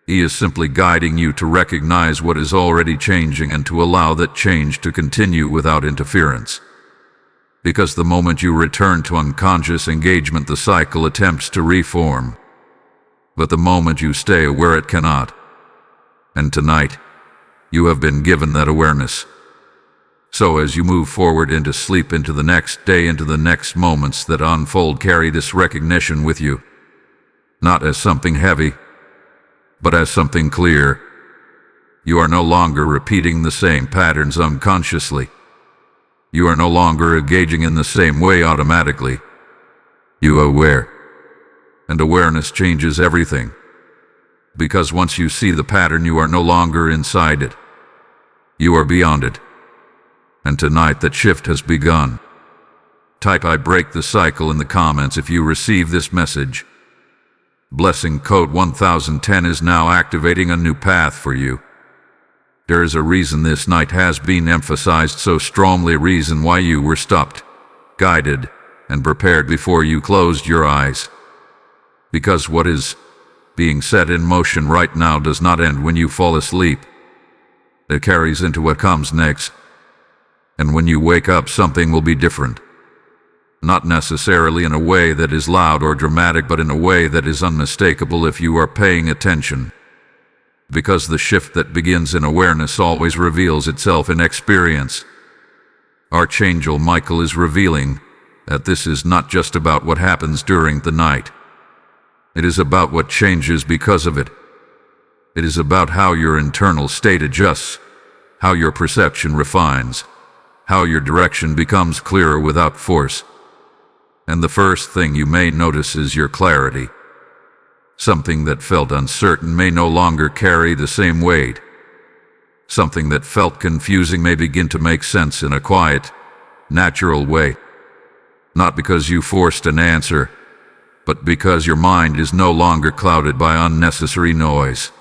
He is simply guiding you to recognize what is already changing and to allow that change to continue without interference. Because the moment you return to unconscious engagement, the cycle attempts to reform. But the moment you stay aware, it cannot. And tonight, you have been given that awareness. So as you move forward into sleep, into the next day, into the next moments that unfold, carry this recognition with you. Not as something heavy, but as something clear. You are no longer repeating the same patterns unconsciously. You are no longer engaging in the same way automatically. You are aware. And awareness changes everything. Because once you see the pattern, you are no longer inside it. You are beyond it. And tonight that shift has begun. Type "I break the cycle" in the comments if you receive this message. Blessing code 1010 is now activating a new path for you. There is a reason this night has been emphasized so strongly, a reason why you were stopped, guided, and prepared before you closed your eyes. Because what is being set in motion right now does not end when you fall asleep. It carries into what comes next. And when you wake up, something will be different. Not necessarily in a way that is loud or dramatic, but in a way that is unmistakable if you are paying attention. Because the shift that begins in awareness always reveals itself in experience. Archangel Michael is revealing that this is not just about what happens during the night. It is about what changes because of it. It is about how your internal state adjusts, how your perception refines, how your direction becomes clearer without force. And the first thing you may notice is your clarity. Something that felt uncertain may no longer carry the same weight. Something that felt confusing may begin to make sense in a quiet, natural way. Not because you forced an answer, but because your mind is no longer clouded by unnecessary noise.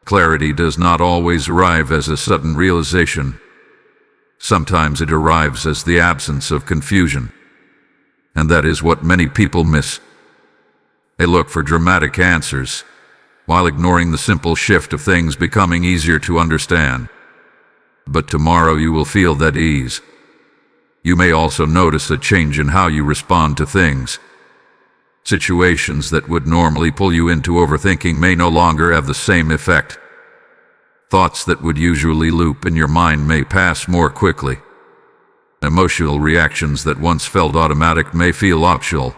Clarity does not always arrive as a sudden realization. Sometimes it arrives as the absence of confusion. And that is what many people miss. They look for dramatic answers, while ignoring the simple shift of things becoming easier to understand. But tomorrow you will feel that ease. You may also notice a change in how you respond to things. Situations that would normally pull you into overthinking may no longer have the same effect. Thoughts that would usually loop in your mind may pass more quickly. Emotional reactions that once felt automatic may feel optional.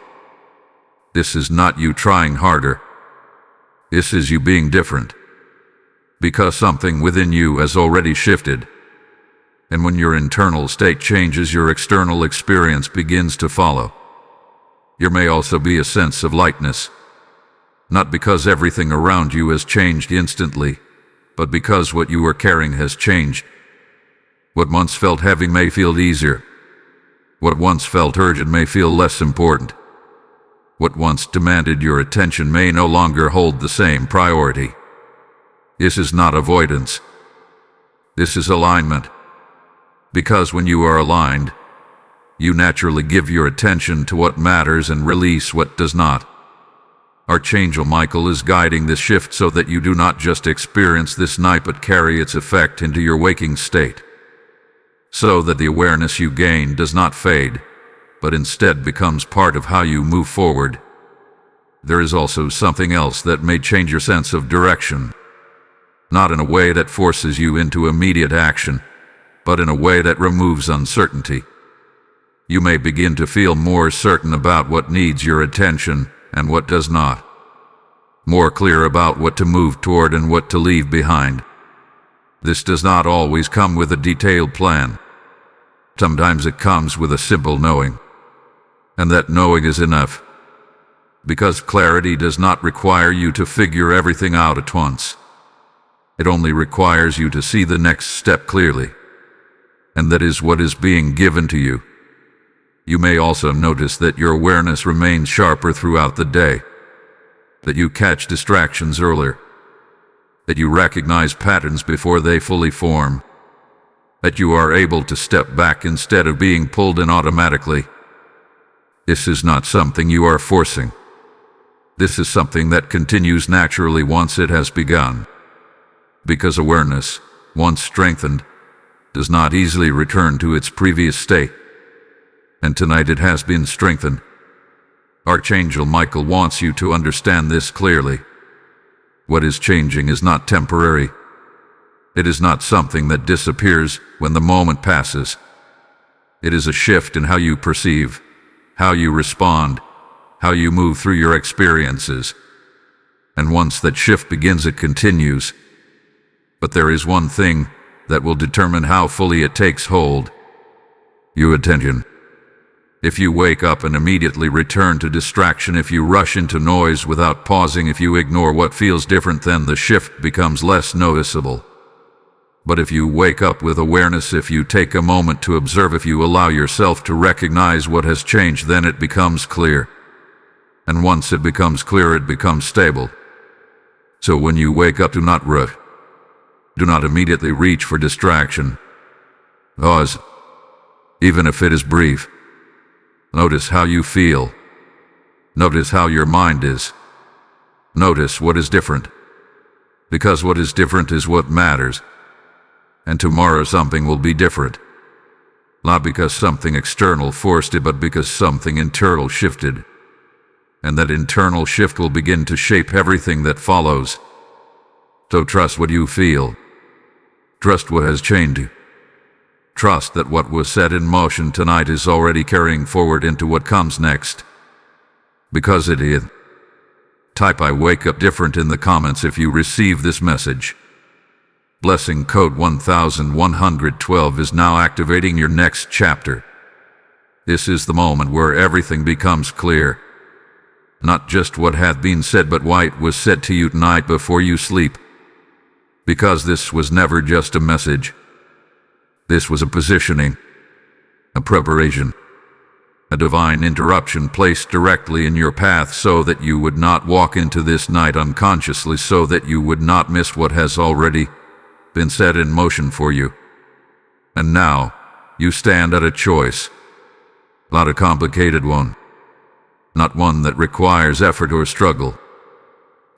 This is not you trying harder. This is you being different. Because something within you has already shifted. And when your internal state changes, your external experience begins to follow. There may also be a sense of lightness. Not because everything around you has changed instantly, but because what you are carrying has changed. What once felt heavy may feel easier. What once felt urgent may feel less important. What once demanded your attention may no longer hold the same priority. This is not avoidance. This is alignment. Because when you are aligned, you naturally give your attention to what matters and release what does not. Archangel Michael is guiding this shift so that you do not just experience this night but carry its effect into your waking state. So that the awareness you gain does not fade, but instead becomes part of how you move forward. There is also something else that may change your sense of direction. Not in a way that forces you into immediate action, but in a way that removes uncertainty. You may begin to feel more certain about what needs your attention and what does not. More clear about what to move toward and what to leave behind. This does not always come with a detailed plan. Sometimes it comes with a simple knowing. And that knowing is enough. Because clarity does not require you to figure everything out at once. It only requires you to see the next step clearly. And that is what is being given to you. You may also notice that your awareness remains sharper throughout the day. That you catch distractions earlier. That you recognize patterns before they fully form. That you are able to step back instead of being pulled in automatically. This is not something you are forcing. This is something that continues naturally once it has begun. Because awareness, once strengthened, does not easily return to its previous state. And tonight it has been strengthened. Archangel Michael wants you to understand this clearly. What is changing is not temporary. It is not something that disappears when the moment passes. It is a shift in how you perceive, how you respond, how you move through your experiences. And once that shift begins, it continues. But there is one thing that will determine how fully it takes hold. Your attention. If you wake up and immediately return to distraction, if you rush into noise without pausing, if you ignore what feels different, then the shift becomes less noticeable. But if you wake up with awareness, if you take a moment to observe, if you allow yourself to recognize what has changed, then it becomes clear. And once it becomes clear, it becomes stable. So when you wake up, do not rush. Do not immediately reach for distraction. Pause, even if it is brief. Notice how you feel. Notice how your mind is. Notice what is different. Because what is different is what matters. And tomorrow something will be different. Not because something external forced it, but because something internal shifted. And that internal shift will begin to shape everything that follows. So trust what you feel. Trust what has changed you. Trust that what was set in motion tonight is already carrying forward into what comes next. Because it is. Type "I wake up different" in the comments if you receive this message. Blessing code 1112 is now activating your next chapter. This is the moment where everything becomes clear. Not just what hath been said, but why it was said to you tonight before you sleep. Because this was never just a message. This was a positioning, a preparation, a divine interruption placed directly in your path so that you would not walk into this night unconsciously, so that you would not miss what has already been set in motion for you. And now, you stand at a choice. Not a complicated one. Not one that requires effort or struggle.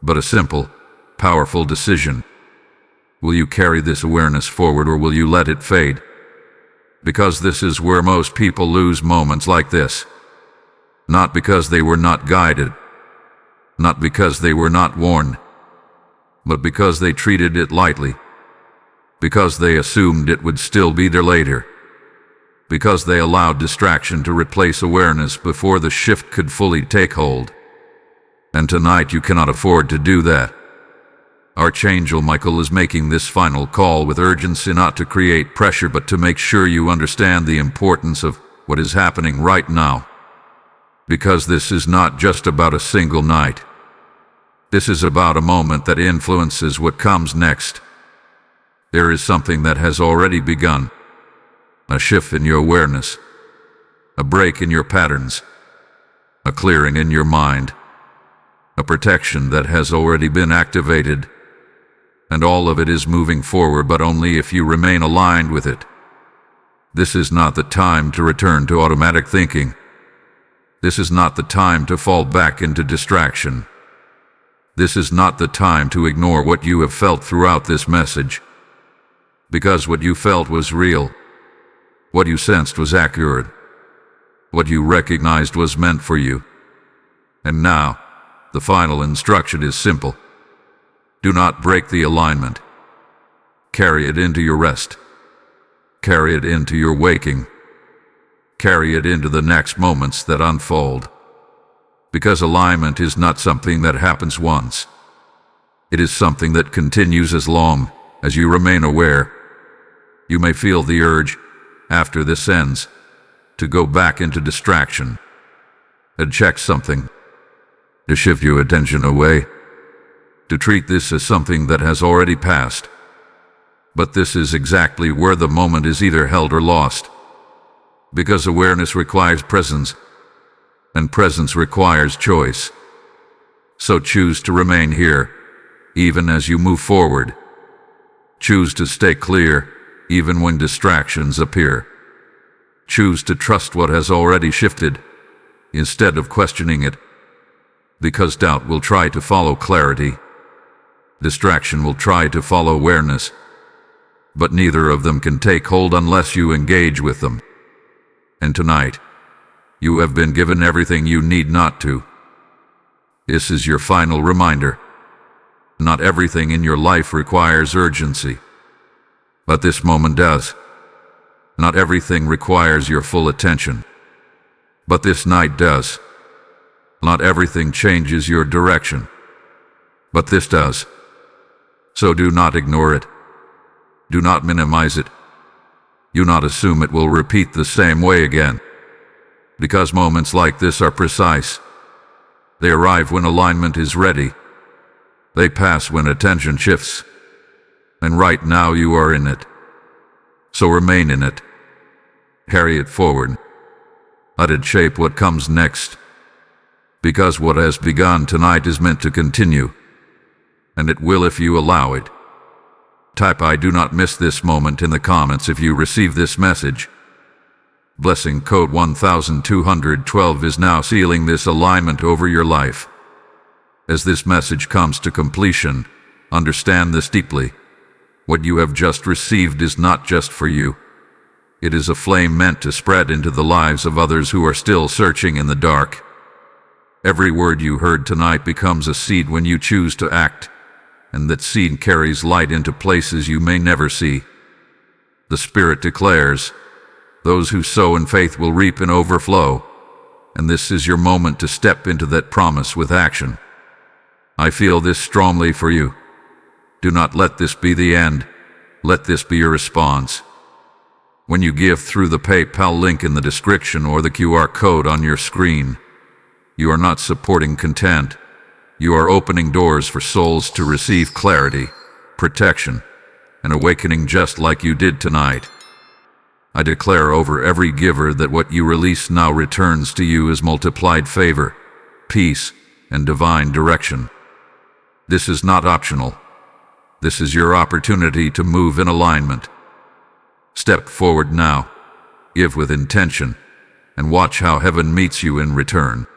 But a simple, powerful decision. Will you carry this awareness forward, or will you let it fade? Because this is where most people lose moments like this. Not because they were not guided. Not because they were not warned. But because they treated it lightly. Because they assumed it would still be there later. Because they allowed distraction to replace awareness before the shift could fully take hold. And tonight you cannot afford to do that. Archangel Michael is making this final call with urgency, not to create pressure, but to make sure you understand the importance of what is happening right now. Because this is not just about a single night. This is about a moment that influences what comes next. There is something that has already begun. A shift in your awareness. A break in your patterns. A clearing in your mind. A protection that has already been activated. And all of it is moving forward, but only if you remain aligned with it. This is not the time to return to automatic thinking. This is not the time to fall back into distraction. This is not the time to ignore what you have felt throughout this message. Because what you felt was real. What you sensed was accurate. What you recognized was meant for you. And now, the final instruction is simple. Do not break the alignment. Carry it into your rest. Carry it into your waking. Carry it into the next moments that unfold. Because alignment is not something that happens once. It is something that continues as long as you remain aware. You may feel the urge, after this ends, to go back into distraction and check something, to shift your attention away, to treat this as something that has already passed. But this is exactly where the moment is either held or lost. Because awareness requires presence, and presence requires choice. So choose to remain here, even as you move forward. Choose to stay clear, even when distractions appear. Choose to trust what has already shifted, instead of questioning it. Because doubt will try to follow clarity. Distraction will try to follow awareness. But neither of them can take hold unless you engage with them. And tonight, you have been given everything you need not to. This is your final reminder. Not everything in your life requires urgency. But this moment does. Not everything requires your full attention. But this night does. Not everything changes your direction. But this does. So do not ignore it. Do not minimize it. Do not assume it will repeat the same way again. Because moments like this are precise. They arrive when alignment is ready. They pass when attention shifts. And right now you are in it. So remain in it. Carry it forward. Let it shape what comes next. Because what has begun tonight is meant to continue. And it will if you allow it. Type "I do not miss this moment" in the comments if you receive this message. Blessing code 1212 is now sealing this alignment over your life. As this message comes to completion, understand this deeply. What you have just received is not just for you. It is a flame meant to spread into the lives of others who are still searching in the dark. Every word you heard tonight becomes a seed when you choose to act, and that seed carries light into places you may never see. The Spirit declares, those who sow in faith will reap in overflow, and this is your moment to step into that promise with action. I feel this strongly for you. Do not let this be the end. Let this be your response. When you give through the PayPal link in the description or the QR code on your screen, you are not supporting content. You are opening doors for souls to receive clarity, protection, and awakening just like you did tonight. I declare over every giver that what you release now returns to you as multiplied favor, peace, and divine direction. This is not optional. This is your opportunity to move in alignment. Step forward now, give with intention, and watch how heaven meets you in return.